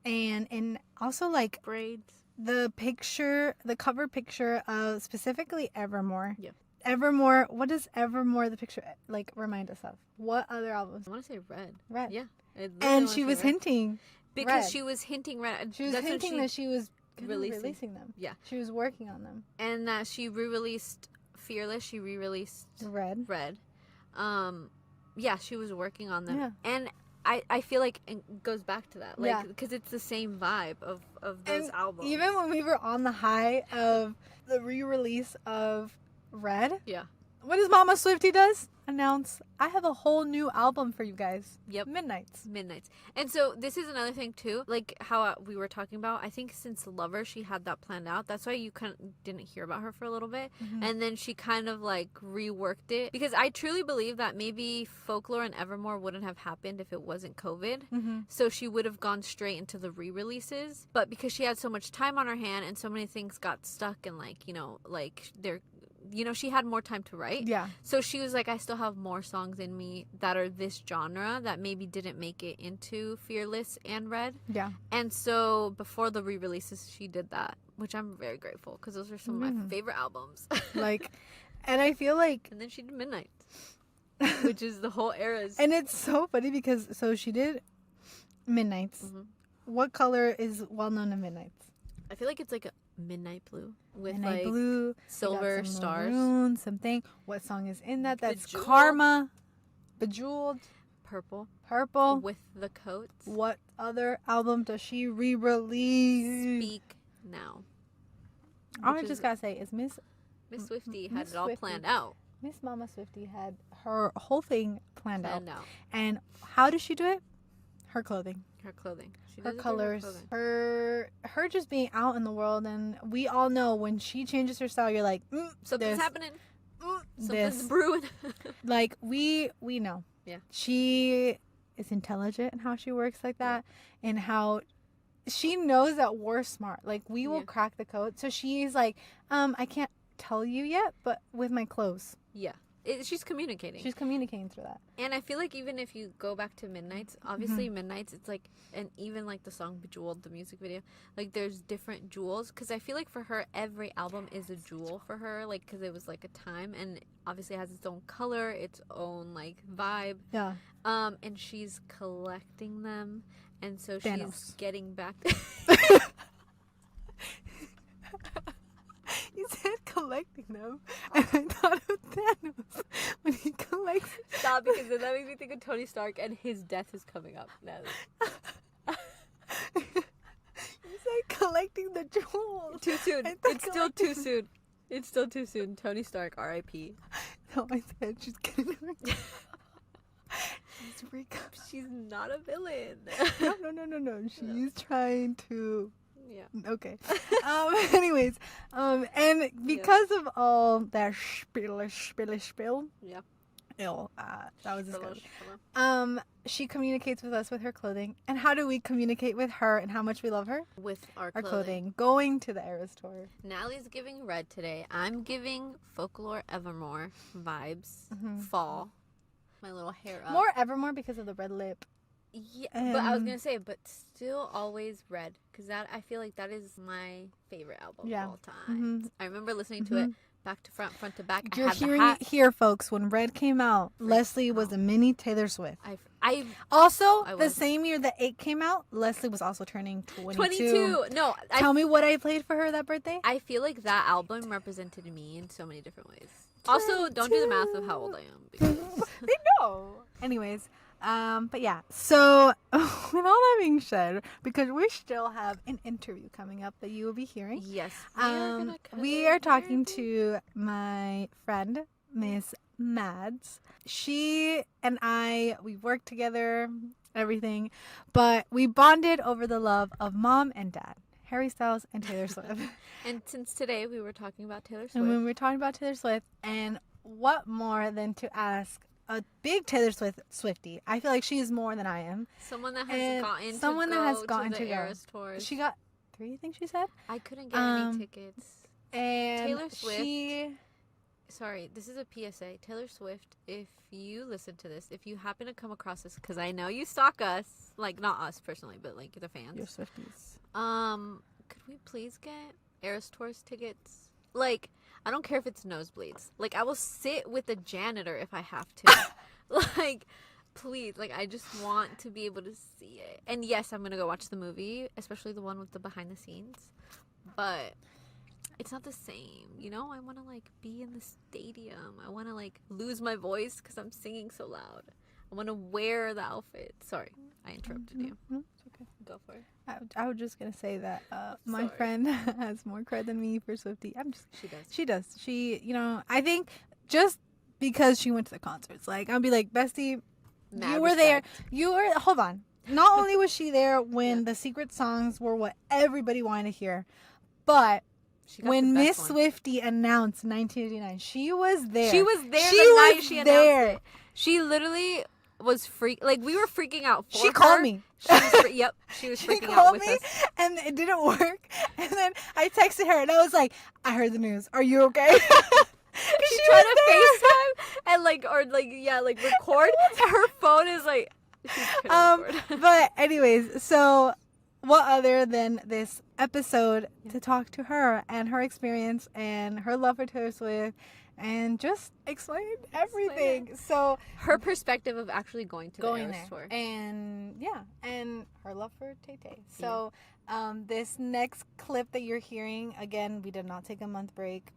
and also like Braids. the cover picture of specifically Evermore. Yeah. Evermore. What does Evermore, the picture, like remind us of? What other albums? I want to say Red. Red. Yeah. And she was hinting. Because Red. she was hinting Red. She was hinting that she was releasing them. Yeah. She was working on them. And that she re-released Fearless. She re-released Red. Yeah, she was working on them. Yeah. And I feel like it goes back to that. Like, because it's the same vibe of those albums. Even when we were on the high of the re-release of Red. Yeah. What does Mama Swiftie does? Announce, I have a whole new album for you guys. Yep. Midnights. And so this is another thing too, like how we were talking about. I think since Lover, she had that planned out. That's why you kind of didn't hear about her for a little bit. Mm-hmm. And then she kind of like reworked it. Because I truly believe that maybe Folklore and Evermore wouldn't have happened if it wasn't COVID. Mm-hmm. So she would have gone straight into the re-releases. But because she had so much time on her hand and so many things got stuck and she had more time to write. Yeah. So she was like, I still have more songs in me that are this genre that maybe didn't make it into Fearless and Red. Yeah. And so before the re-releases, she did that, which I'm very grateful because those are some of my favorite albums. And I feel like... And then she did Midnight, which is the whole era's... And it's so funny because, so she did Midnights. Mm-hmm. What color is well known in Midnights? I feel like it's like a midnight blue with Midnight blue, silver some stars. Maroon, something. What song is in that? That's Bejeweled. Karma. Bejeweled. Purple With the coats. What other album does she re-release? Speak Now. I just gotta say, is Miss Swiftie had Miss it all Swiftie. planned out. Miss Mama Swiftie had her whole thing planned out. And how does she do it? Her clothing. Her clothing. She Her does it through colors. clothing. Her just being out in the world, and we all know when she changes her style, you're like, Something's happening. Something's this. brewing. Like we know. Yeah. She is intelligent in how she works like that, and how she knows that we're smart. Like we will crack the code. So she's like, I can't tell you yet, but with my clothes. Yeah. She's communicating. She's communicating through that. And I feel like even if you go back to Midnights, obviously Midnights, it's like, and even like the song Bejeweled, the music video, like there's different jewels. Because I feel like for her, every album is a jewel for her, like, because it was like a time, and obviously it has its own color, its own like vibe. Yeah. And she's collecting them, and so she's getting back. You said collecting them, and I thought of Thanos when he collects. Stop, because then that makes me think of Tony Stark, and his death is coming up now. You said collecting the jewels. Too soon. It's still too soon. It's still too soon. Tony Stark, R.I.P. No, I said she's getting her. She's not a villain. No. She's trying to. Yeah. Okay. Anyways, and because of all that spill. Yeah. Ew, that was disgusting. She communicates with us with her clothing. And how do we communicate with her and how much we love her? With our clothing. Going to the Eras tour. Natalie's giving Red today. I'm giving Folklore Evermore vibes. Fall. My little hair up. More Evermore because of the red lip. Yeah, but I was gonna say, but still always Red, because that, I feel like that is my favorite album of all time. I remember listening to it back to front to back. You're hearing it here, folks. When Red came out, Leslie was a mini Taylor Swift. The same year that 8 came out, Leslie was also turning 22. No, tell me what I played for her that birthday. I feel like that album represented me in so many different ways. Also, don't do the math of how old I am. Because... They know. Anyways, but yeah. So with all that being said, because we still have an interview coming up that you will be hearing. Yes. We are talking to my friend, Miss Mads. She and we worked together, everything, but we bonded over the love of mom and dad, Harry Styles and Taylor Swift. And since today we were talking about Taylor Swift. And when we were talking about Taylor Swift, and what more than to ask a big Taylor Swift Swiftie? I feel like she is more than I am. Someone that has gotten to the Eras tours. She got 3, I think she said. I couldn't get any tickets. And Taylor Swift. Sorry, this is a PSA. Taylor Swift, if you listen to this, if you happen to come across this, because I know you stalk us, like not us personally, but like the fans. Your Swifties. Could we please get Eras Tours tickets? Like, I don't care if it's nosebleeds. Like, I will sit with the janitor if I have to. Like, please. Like, I just want to be able to see it. And yes, I'm gonna go watch the movie, especially the one with the behind the scenes. But it's not the same, you know? I want to, like, be in the stadium. I want to, like, lose my voice because I'm singing so loud. I want to wear the outfit. Sorry, I interrupted you. It's okay. Go for it. I was just going to say that my friend has more cred than me for Swiftie. She does. She, you know, I think just because she went to the concerts. Like, I'll be like, bestie, you were there. Hold on. Not only was she there when the secret songs were what everybody wanted to hear, but when Miss Swiftie announced 1989, she was there. She was there the night she announced it. She literally was like, we were freaking out for her. She called me. She was freaking out with us. And it didn't work. And then I texted her and I was like, I heard the news. Are you okay? She tried to FaceTime and record. Her phone is like, she couldn't record. But anyways, so what other than this episode to talk to her and her experience and her love for Taylor Swift and just explain everything. So her perspective of actually going to the Eras tour. And her love for Tay Tay. So this next clip that you're hearing, again, we did not take a month break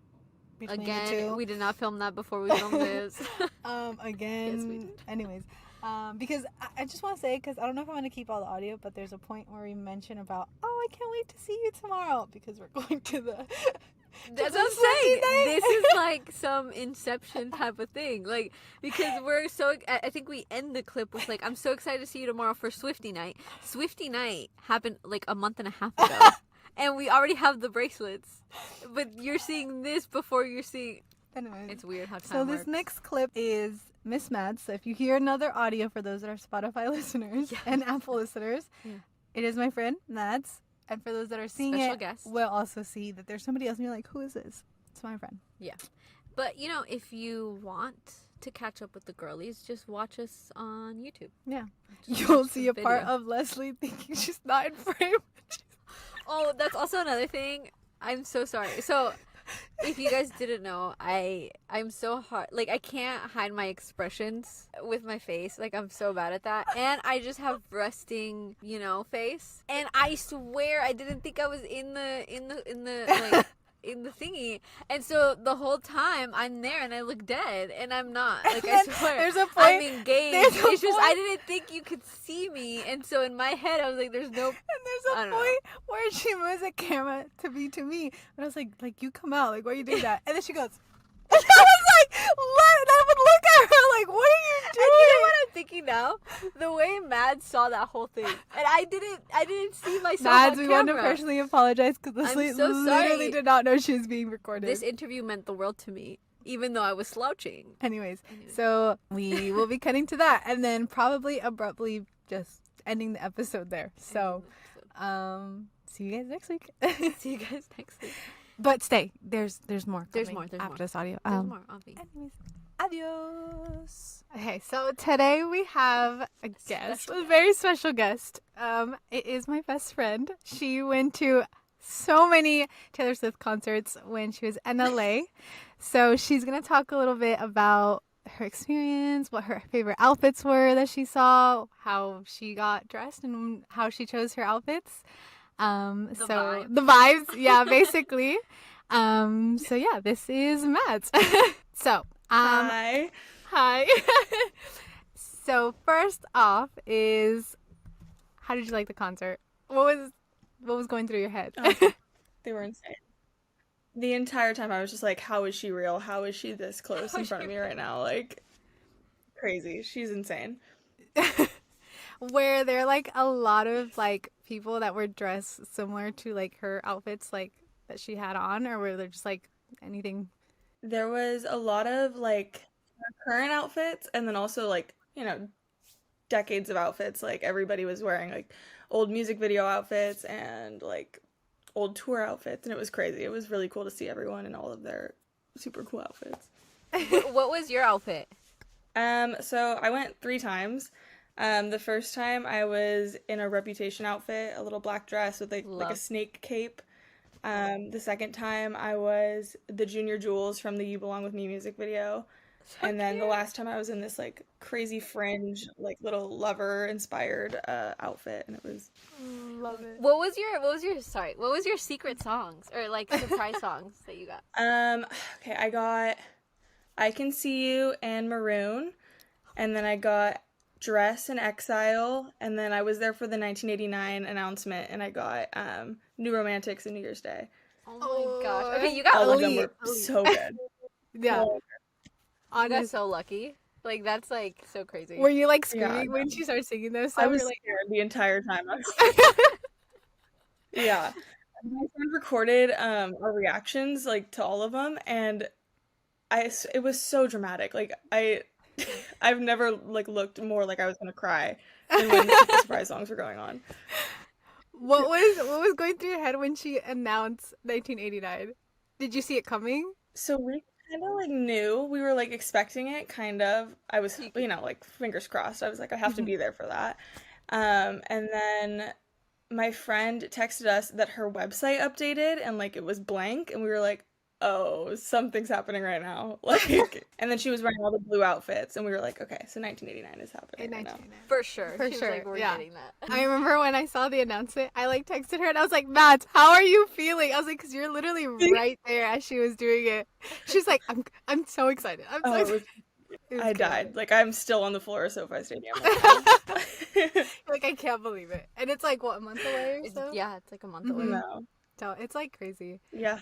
between the two. We did not film that before we filmed this. Again. Yes, we did. Anyways. Because I just want to say, because I don't know if I'm going to keep all the audio, but there's a point where we mention about, I can't wait to see you tomorrow because we're going to the... That's what I'm saying. This is like some Inception type of thing. Like, because we're so... I think we end the clip with like, I'm so excited to see you tomorrow for Swiftie night. Swiftie night happened like a month and a half ago. And we already have the bracelets. But you're seeing this before you're seeing... Anyways. It's weird how time So this works. next clip is Miss Mads. So if you hear another audio for those that are Spotify listeners and Apple listeners, it is my friend Mads. And for those that are seeing Special guest. we'll also see that there's somebody else and you're like, who is this? It's my friend. Yeah. But, you know, if you want to catch up with the girlies, just watch us on YouTube. Yeah. You'll see a part of Leslie thinking she's not in frame. Oh, that's also another thing. I'm so sorry. So... if you guys didn't know, I'm so hard. Like, I can't hide my expressions with my face. Like, I'm so bad at that. And I just have resting, face. And I swear I didn't think I was in the thingy. And so the whole time I'm there and I look dead and I'm not. Like, I swear. There's a point. I'm engaged. It's just I didn't think you could see me. And so in my head I was like, there's no... And there's a point where she moves the camera to me. And I was like, you come out. Like, why are you doing that? And then she goes... And I was like, I would look at her like, what are you doing? And you know what I'm thinking now? The way Mads saw that whole thing. And I didn't see myself Mads, on we camera. want to personally apologize because Leslie so literally sorry. did not know she was being recorded. This interview meant the world to me, even though I was slouching. Anyways, so we will be cutting to that and then probably abruptly just ending the episode there. So, see you guys next week. See you guys next week. But stay. There's more. There's more. After this audio. There's more. Obvi. Anyways, adios. Okay, so today we have a guest, a very special guest. It is my best friend. She went to so many Taylor Swift concerts when she was in LA. So she's gonna talk a little bit about her experience, what her favorite outfits were that she saw, how she got dressed, and how she chose her outfits. The vibes, yeah, basically. So yeah, this is Mads. So, hi. So first off is, how did you like the concert? What was going through your head? They were insane. the entire time I was just like, how is she real? How is she this close How in is front she of me right now? Like, crazy. She's insane. Where there are like a lot of like people that were dressed similar to like her outfits like that she had on, or were there just like anything? There was a lot of like current outfits and then also like, decades of outfits. Like everybody was wearing like old music video outfits and like old tour outfits, and it was crazy. It was really cool to see everyone in all of their super cool outfits. What was your outfit? So I went 3 times. The first time I was in a Reputation outfit, a little black dress with like a Love. snake cape. The second time I was the Junior Jules from the You Belong With Me music video. So And then the cute. last time I was in this like crazy fringe, like little lover inspired outfit, and it was Love it. What was your secret songs or like surprise songs that you got? okay, I got I Can See You and Maroon, and then I got Dress and Exile, and then I was there for the 1989 announcement, and I got New Romantics and New Year's Day. Oh my gosh. Oh, Okay, you got All of them elite, were elite. so good. Yeah, So you got honest. so lucky. Like that's like so crazy. Were you like yeah, screaming when she started singing those I songs? was You're like, scared the entire time. Yeah. My friend recorded our reactions like to all of them, and it was so dramatic. Like I've never like looked more like I was gonna cry than when the surprise songs were going on. what was going through your head when she announced 1989? Did you see it coming? So we kind of like knew, we were like expecting it, kind of. I was, You could- like fingers crossed. I was like, I have to Mhm. be there for that. And then my friend texted us that her website updated and like it was blank, and we were like, oh, something's happening right now. Like, and then she was wearing all the blue outfits, and we were like, okay, so 1989 is happening In right now. 1989. For sure. For She was sure, like, we're yeah. getting that. I remember when I saw the announcement, I like texted her and I was like, Matt, how are you feeling? I was like, because you're literally right there as she was doing it. She's like, I'm so excited. I'm so Oh, excited. It was I good. died. Like I'm still on the floor of SoFi Stadium right now. Like, I can't believe it. And it's like, what, a month away or It's, so? yeah, it's like a month Mhm. away. No. So it's like crazy. Yeah.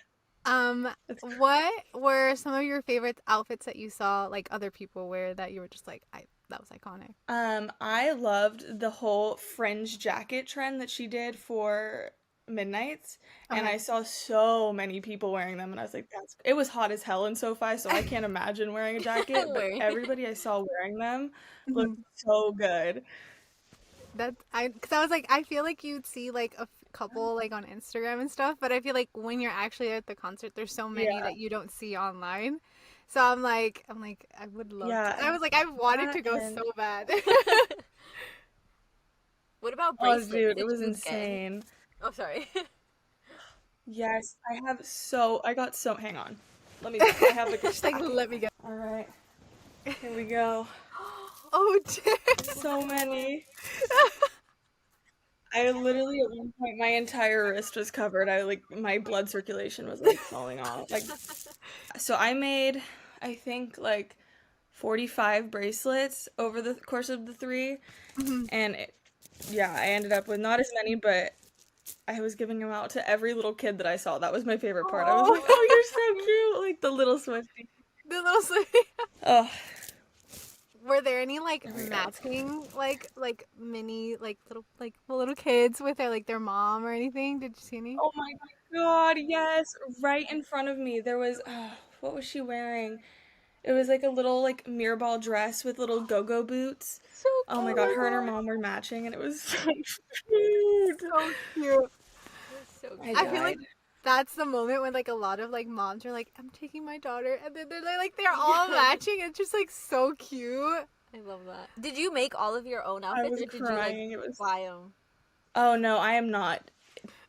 It's What were some of your favorite outfits that you saw like other people wear that you were just like, that was iconic? I loved the whole fringe jacket trend that she did for Midnights, and Okay. I saw so many people wearing them, and I was like, it was hot as hell in SoFi, so I can't imagine wearing a jacket, but Wearing- everybody I saw wearing them looked Mhm. so good. Because I was like, I feel like you'd see like a couple like on Instagram and stuff, but I feel like when you're actually at the concert, there's so many Yeah, that you don't see online. So I'm like, I would love to. I yeah, was like, I wanted that to go and so bad. What about oh, bracelets? dude, it Did was you get any? insane. Oh, sorry. Yes, I got so, hang on. Let me, I have the She's like, let me go. All right, here we go. Oh, damn. So many. I literally at one point my entire wrist was covered. I like my blood circulation was like falling off. Like so I made I think like 45 bracelets over the course of the 3, Mhm. and yeah, I ended up with not as many, but I was giving them out to every little kid that I saw. That was my favorite part. I was like, "Oh, you're so cute." Like the little Swiftie. The little sleeve. Oh, Were there any like there we go. matching like mini little kids with their mom or anything? Did you see any? Oh my God, yes. Right in front of me. There was what was she wearing? It was like a little like mirror ball dress with little go-go boots. So Oh my cute. God, her and her mom were matching, and it was so cute. So cute. So I I feel like died. that's the moment when like a lot of like moms are like, I'm taking my daughter, and then they're all matching. It's just like so cute. I love that. Did you make all of your own I outfits, was or did you crying. like It was. buy them? Oh no, I am not.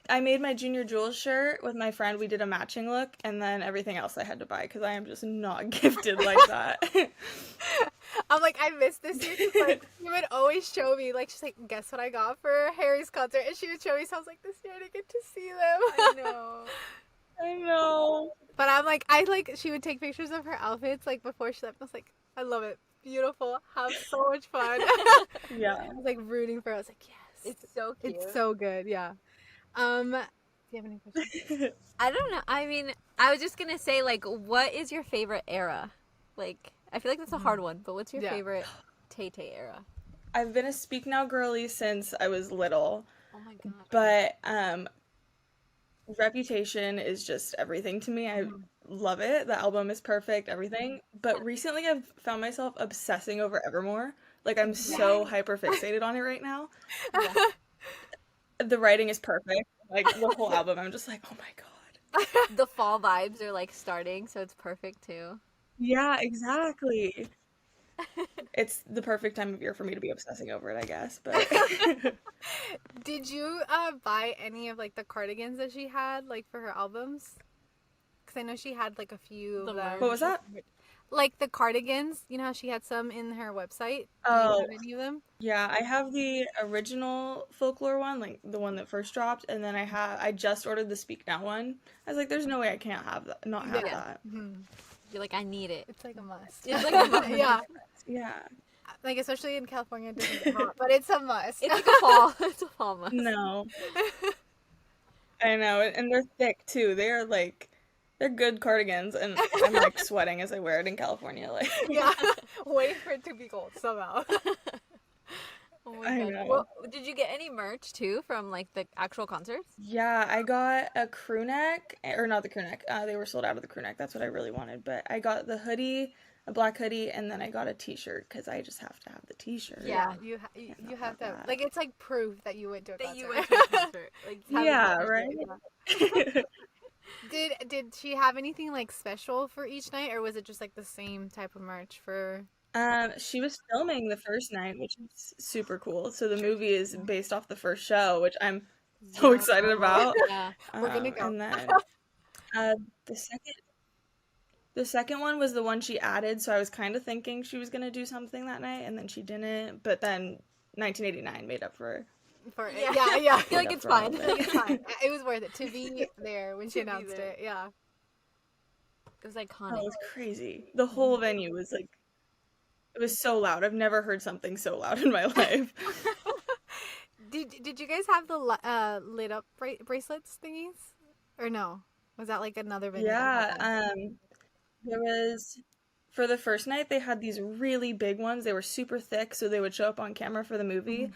I made my Junior Jules shirt with my friend. We did a matching look, and then everything else I had to buy because I am just not gifted like that. I'm like, I missed this year because like she would always show me like she's like, guess what I got for Harry's concert, and she would show me. So I was like, this year I didn't get to see them. I know. I know. But she would take pictures of her outfits like before she left. I was like, I love it, beautiful, have so much fun. Yeah. I was like rooting for her. I was like, yes, It's so cute. it's so good. Yeah. Um, Do you have any questions? I don't know. I mean, I was just gonna say, like, what is your favorite era? Like, I feel like that's a hard one, but what's your Yeah. favorite Tay Tay era? I've been a Speak Now girly since I was little, Oh my god. but Reputation is just everything to me. I love it. The album is perfect, everything. But recently I've found myself obsessing over Evermore. Like I'm so hyper fixated on it right now. Yeah. The writing is perfect. Like the whole album, I'm just like, oh my god. The fall vibes are like starting, so it's perfect too. Yeah, exactly. It's the perfect time of year for me to be obsessing over it, I guess. But Did you buy any of like the cardigans that she had like for her albums? Because I know she had like a few The of them. merch. what was that? Like the cardigans, you know how she had some in her website? Do you Oh, have any of them? yeah, I have the original folklore one, like the one that first dropped, and then I just ordered the Speak Now one. I was like, there's no way I can't have that, not have Yeah. that. You're like, I need it. It's like a must. It's like a must. Yeah. Yeah. Like especially in California, it doesn't get hot, but it's a must. It's like a fall. It's a fall must. No. I know, and they're thick too. They're good cardigans, and I'm like sweating as I wear it in California. Like, Yeah. Waiting for it to be cold somehow. Oh my I god. know. Well, did you get any merch too from like the actual concerts? yeah, I got a crew neck, or not the crew neck. They were sold out of the crew neck. That's what I really wanted. But I got the hoodie, a black hoodie, and then I got a t-shirt because I just have to have the t-shirt. Yeah, you not have to have have, that. like it's like proof that you went to a That concert. you went to a concert. Like, Yeah, having right? Did she have anything like special for each night, or was it just like the same type of merch for? She was filming the first night, which is super cool. So the movie is based off the first show, which I'm so excited about. Yeah. We're gonna go. And then uh, the second one was the one she added, so I was kind of thinking she was gonna do something that night, and then she didn't. But then 1989 made up for For Yeah. yeah. I feel like made up it's for all fine. of I think it. it's fine. It was worth it to be there when she To be announced there. it. Yeah. It was Oh, iconic. it was crazy. The whole venue was like, it was so loud. I've never heard something so loud in my life. Did you guys have the lit up bracelets thingies, or no? Was that like another venue? that had Yeah, them? there was for the first night they had these really big ones. They were super thick, so they would show up on camera for the movie.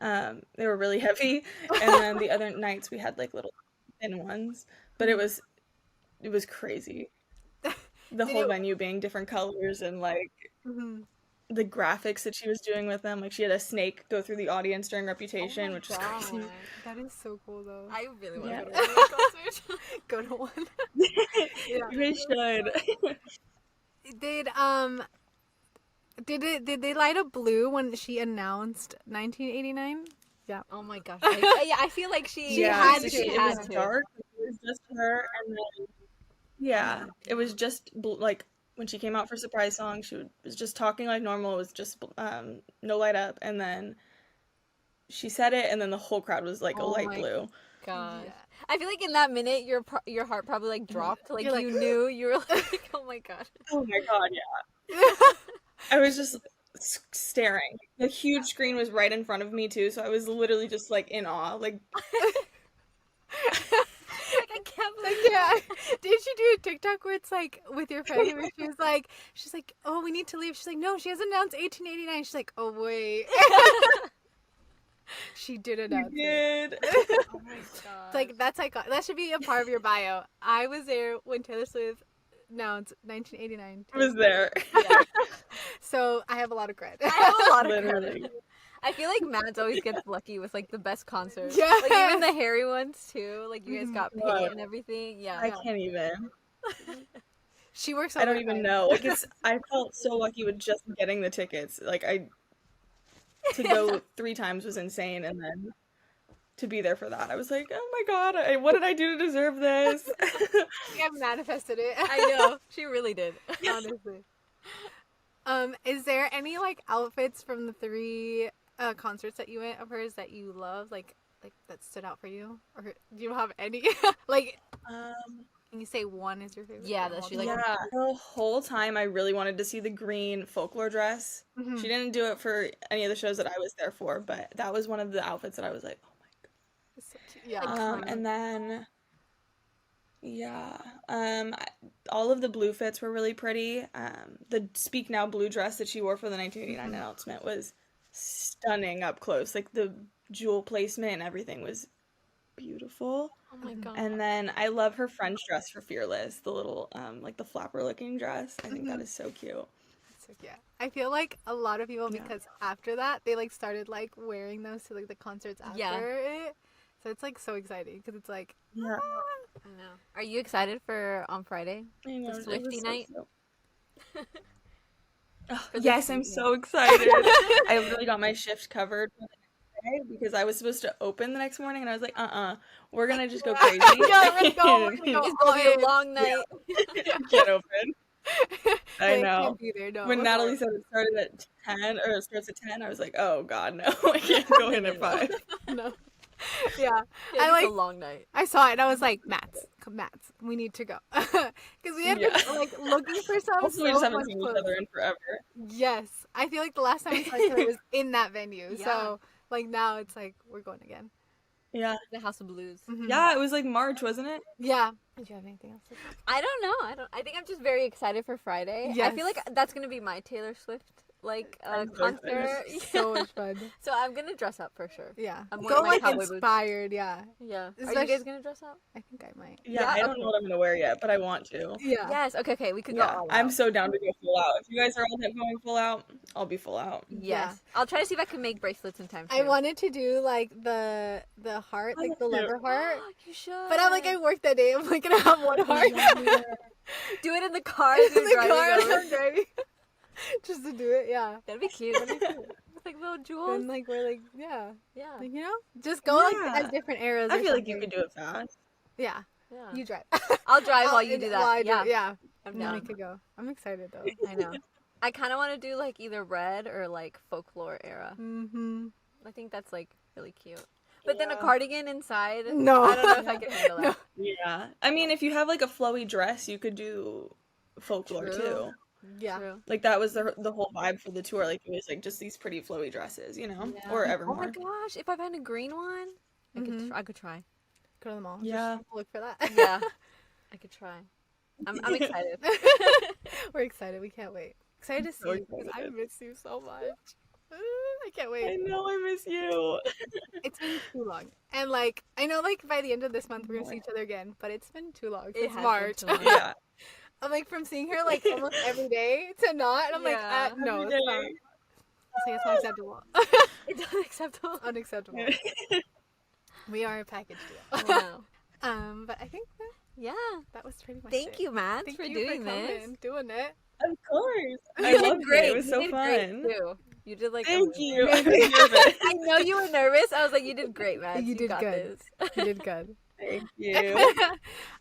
They were really heavy, and then the other nights we had like little thin ones, but it was crazy. The Did whole it? venue being different colors and like Mhm. the graphics that she was doing with them. Like she had a snake go through the audience during Oh Reputation, my which is crazy. god. That is so cool though. I really want Yeah. to go to one of those concerts. Go to one. You guys should. Did um did they light up blue when she announced 1989? Yeah. Oh my gosh. Yeah, I feel like she Yeah, had so to. it Had was to. dark. It was just her, and then yeah, it was just like when she came out for surprise song, was just talking like normal. It was just no light up, and then she said it, and then the whole crowd was like a Oh light my blue. gosh. Yeah. I feel like in that minute your heart probably like dropped. Like You're like, you knew you were like, oh my god. Oh my god, yeah. I was just staring. The huge screen was right in front of me too, so I was literally just like in awe. Like Like I can't Like, believe. yeah. Did she do a TikTok where it's like with your family where she's like, oh, we need to leave. She's like, no, she has announced 1889. She's like, oh wait. She did you announce it. did. Oh my god. It's like that's like that should be a part of your bio. I was there when Taylor Swift announced 1989. I was there. Yeah. So I have a lot of credit. I have a lot of Literally. credit. I feel like Mads always gets lucky with like the best concerts. Yeah. Like even the hairy ones too. Like you guys got Wow. paid and everything. Yeah. I can't even. She works. I don't even overtime. know. Like I felt so lucky with just getting the tickets. Like to go 3 times was insane, and then to be there for that, I was like, oh my god, what did I do to deserve this? I have manifested it. I know. She really did. Honestly. Is there any like outfits from the 3 concerts that you went of hers that you love, like that stood out for you, or do you have any? Like, can you say one is your favorite? Yeah, or that she, multiple? like- Yeah, the whole time I really wanted to see the green folklore dress. Mhm. She didn't do it for any of the shows that I was there for, but that was one of the outfits that I was like, oh my god. So cute. Yeah. And then yeah, all of the blue fits were really pretty. The Speak Now blue dress that she wore for the 1989 announcement was stunning up close. Like the jewel placement and everything was beautiful. Oh my god. And then I love her French dress for Fearless, the little like the flapper looking dress. I think that is so cute. So, yeah. I feel like a lot of people, Yeah. because after that, they like started like wearing those to like the concerts after Yeah. it. So it's like so exciting because it's like, Yeah. I know. Are you excited for on Friday? I know, The it Swiftie was so night? cute. For the Yes, I'm Swiftie so excited. I literally got my shift covered for the next day because I was supposed to open the next morning and I was like, we're gonna just go crazy. Yeah, we're gonna go It's gonna be a long night. Can't open. I they know. can't be there. No. When Natalie said it started at 10 or it starts at 10, I was like, oh god, no, I can't go in at 5. No. Yeah. Yeah, I it's like. a long night. I saw it and I was like, Mats, we need to go. Because we had been Yeah. like looking for some. Also, we so just haven't much seen each clothes. other in forever. Yes. I feel like the last time we saw each other was in that venue. Yeah. So like now it's like we're going again. Yeah. The House of Blues. Mhm. Yeah, it was like March, wasn't it? Yeah. Did you have anything else to say? I don't know. I think I'm just very excited for Friday. I Yes. feel like that's gonna be my Taylor Swift I'm so concert. excited. So much fun. So I'm gonna dress up for sure. Yeah. I'm Go wearing my like cowboy boots. inspired. Yeah. Yeah. Are you Especially- guys gonna dress up? I think I might. Yeah, Yeah, I don't okay. know what I'm gonna wear yet, but I want to. Yeah. Yes. Okay. We could go Yeah, all I'm out. so down to go full out. If you guys are all going full out, I'll be full out. Yes. Yeah. I'll try to see if I can make bracelets in time. I too. wanted to do like the heart, like the cute. leather heart. You should. But I'm like, I work that day. I'm like gonna have one heart. do it in the car. In As you're the driving car as over. I'm driving. Just to do it, yeah. That'd be cute. With like little jewels. And like we're like, yeah, Yeah. like, you know, just go like Yeah. as different eras. I or feel like you something. could do it fast. Yeah, Yeah. you drive. I'll drive while you and- do while I that. Yeah. yeah. I'm And then I down. could go. I'm excited though. I know. I kind of want to do like either red or like folklore era. Mm-hmm. I think that's like really cute. But then a Yeah. cardigan inside. No. I don't know if I can handle that. No. Yeah. I mean, if you have like a flowy dress, you could do folklore True. too. Yeah. True. Like that was the whole vibe for the tour. Like it was like just these pretty flowy dresses, you know, Yeah. or Oh my Evermore. gosh! If I find a green one, Mhm. I could try. Go to the mall. Yeah. Just look for that. Yeah, I could try. I'm excited. We're excited. We can't wait. Excited to see so you because I excited. miss you so much. I can't I wait. know, I miss you. It's been too long. And like I know like by the end of this month we're gonna see each other again, but it's been too long. It Since has been March. too long. Yeah. I'm like from seeing her like almost every day to not, and I'm Yeah. like, no, Every it's not. day. It's like it's not acceptable. It's unacceptable. Unacceptable. We are a package deal. Wow. But I think Yeah. that was pretty much Thank it. you, Matt, Thank for you doing for this. coming, doing it. Of course. You I did loved great. it. It was You so did great, fun. too. You did like. Thank amazing. you. I was nervous. I know you were nervous. I was like, you did great, Matt. You did got good. This. You did good. Thank you.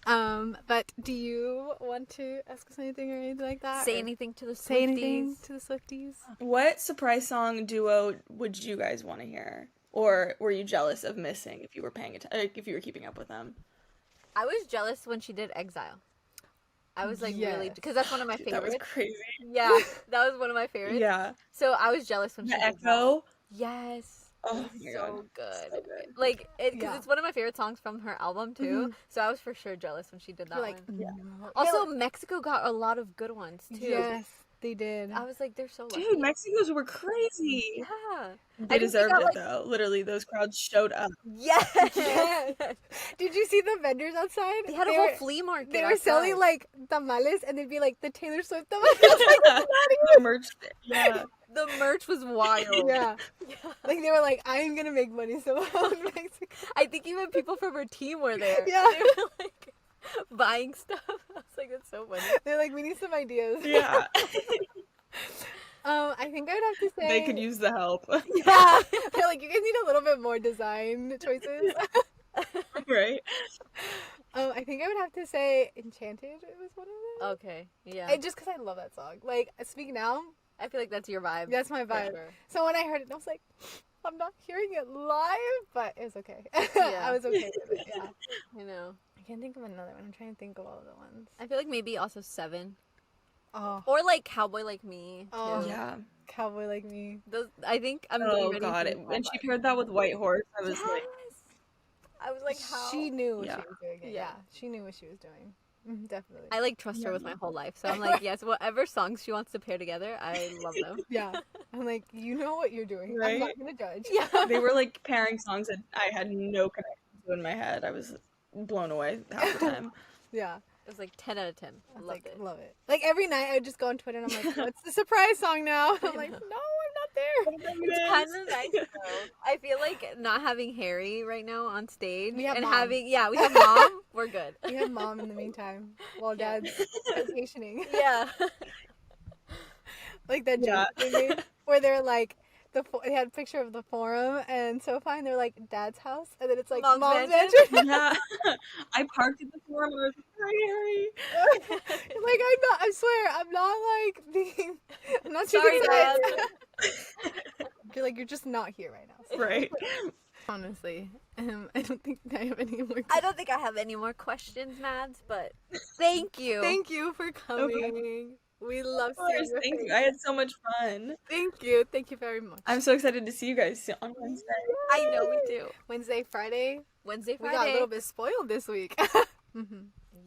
But do you want to ask us anything or anything like that? Say or anything to the Say anything Swifties. to the Swifties? What surprise song duo would you guys want to hear? Or were you jealous of missing if you were paying attention, if you were keeping up with them? I was jealous when she did Exile. I was like really Yes. because that's one of my Dude, that was favorites. crazy. Yeah, that was one of my favorites. Yeah. So I was jealous when The she did that. Echo. Yes. Oh It was my so god. good. So good. Like it because Yeah. it's one of my favorite songs from her album too. So I was for sure jealous when she did that You're like, one. Yeah. no. Also, Mexico got a lot of good ones too. Yes, they did. I was like, they're so lucky. Dude, Mexicans were crazy. Yeah. They I think we deserved got, it like- though. Literally, those crowds showed up. Yes. Yes. Did you see the vendors outside? They had a whole flea market. They were selling outside. like tamales, and they'd be like the Taylor Swift tamales. The merch. Yeah. The merch was wild. Yeah, like they were like, I'm gonna make money somehow in Mexico. I think even people from her team were there. Yeah. They were like buying stuff. I was like, that's so funny. They're like, we need some ideas. Yeah. I think I would have to say They could use the help. Yeah, they're like, you guys need a little bit more design choices. Right? I think I would have to say Enchanted. It was one of them. Okay. Yeah. Just because I love that song. Like, Speak Now, I feel like that's your vibe. that's my for vibe. sure. So when I heard it, I was like, I'm not hearing it live, but it was okay. Yeah. I was okay with it. Yeah. I know. I can't think of another one. I'm trying to think of all of the ones. I feel like maybe also 7 Oh, or like Cowboy Like Me. Oh. Too. Yeah. Cowboy Like Me. Those I think I'm Oh getting ready god. for When she paired that with White Horse, I was like, Yes. I was like, how? She knew what Yeah. she was doing. Yeah. Yeah, she knew what she was doing. Definitely. I like trust her with my whole life. So I'm like, yes, whatever songs she wants to pair together, I love them. Yeah. I'm like, you know what you're doing. I'm not Right? gonna judge. Yeah. They were like pairing songs that I had no connection to in my head. I was blown away half the time. Yeah. It was like 10 out of 10. I was Loved like, it. love it. Like every night I would just go on Twitter and I'm like, what's the surprise song now? I'm like, no, I'm not there. It's kind of nice though. I feel like not having Harry right now on stage We have and Mom. having we have Mom. We're good. We have Mom in the meantime while Yeah. Dad's vacationing. Yeah. Like that Yeah. joke they made where they're like, they had a picture of the forum and Sophie and they're like Dad's house and then it's like Mom's Mom's mansion. mansion. Yeah. I parked at the forum and I was like, hi, Harry. Like I swear I'm not like being, I'm not Sorry, choosing Dad. sides. You're like, you're just not here right now. So. Right. Honestly, I don't think I have any more. I don't think I have any more questions, Mads, but thank you. Thank you for coming. We love Of course, seeing your thank face. you. I had so much fun. Thank you. Thank you very much. I'm so excited to see you guys on Wednesday. I know we do. Wednesday, Friday. Wednesday, We Friday. got a little bit spoiled this week.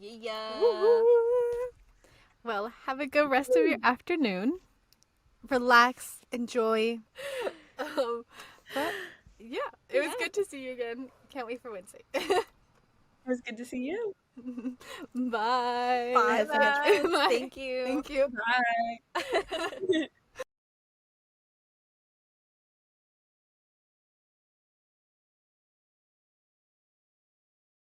Yeah. Woo-hoo. Well, have a good rest of your afternoon. Relax, enjoy. But yeah, it was good to see you again. Can't wait for Wednesday. It was good to see you. Bye. Bye, Bye. Mads. Thank you. Thank you. Bye.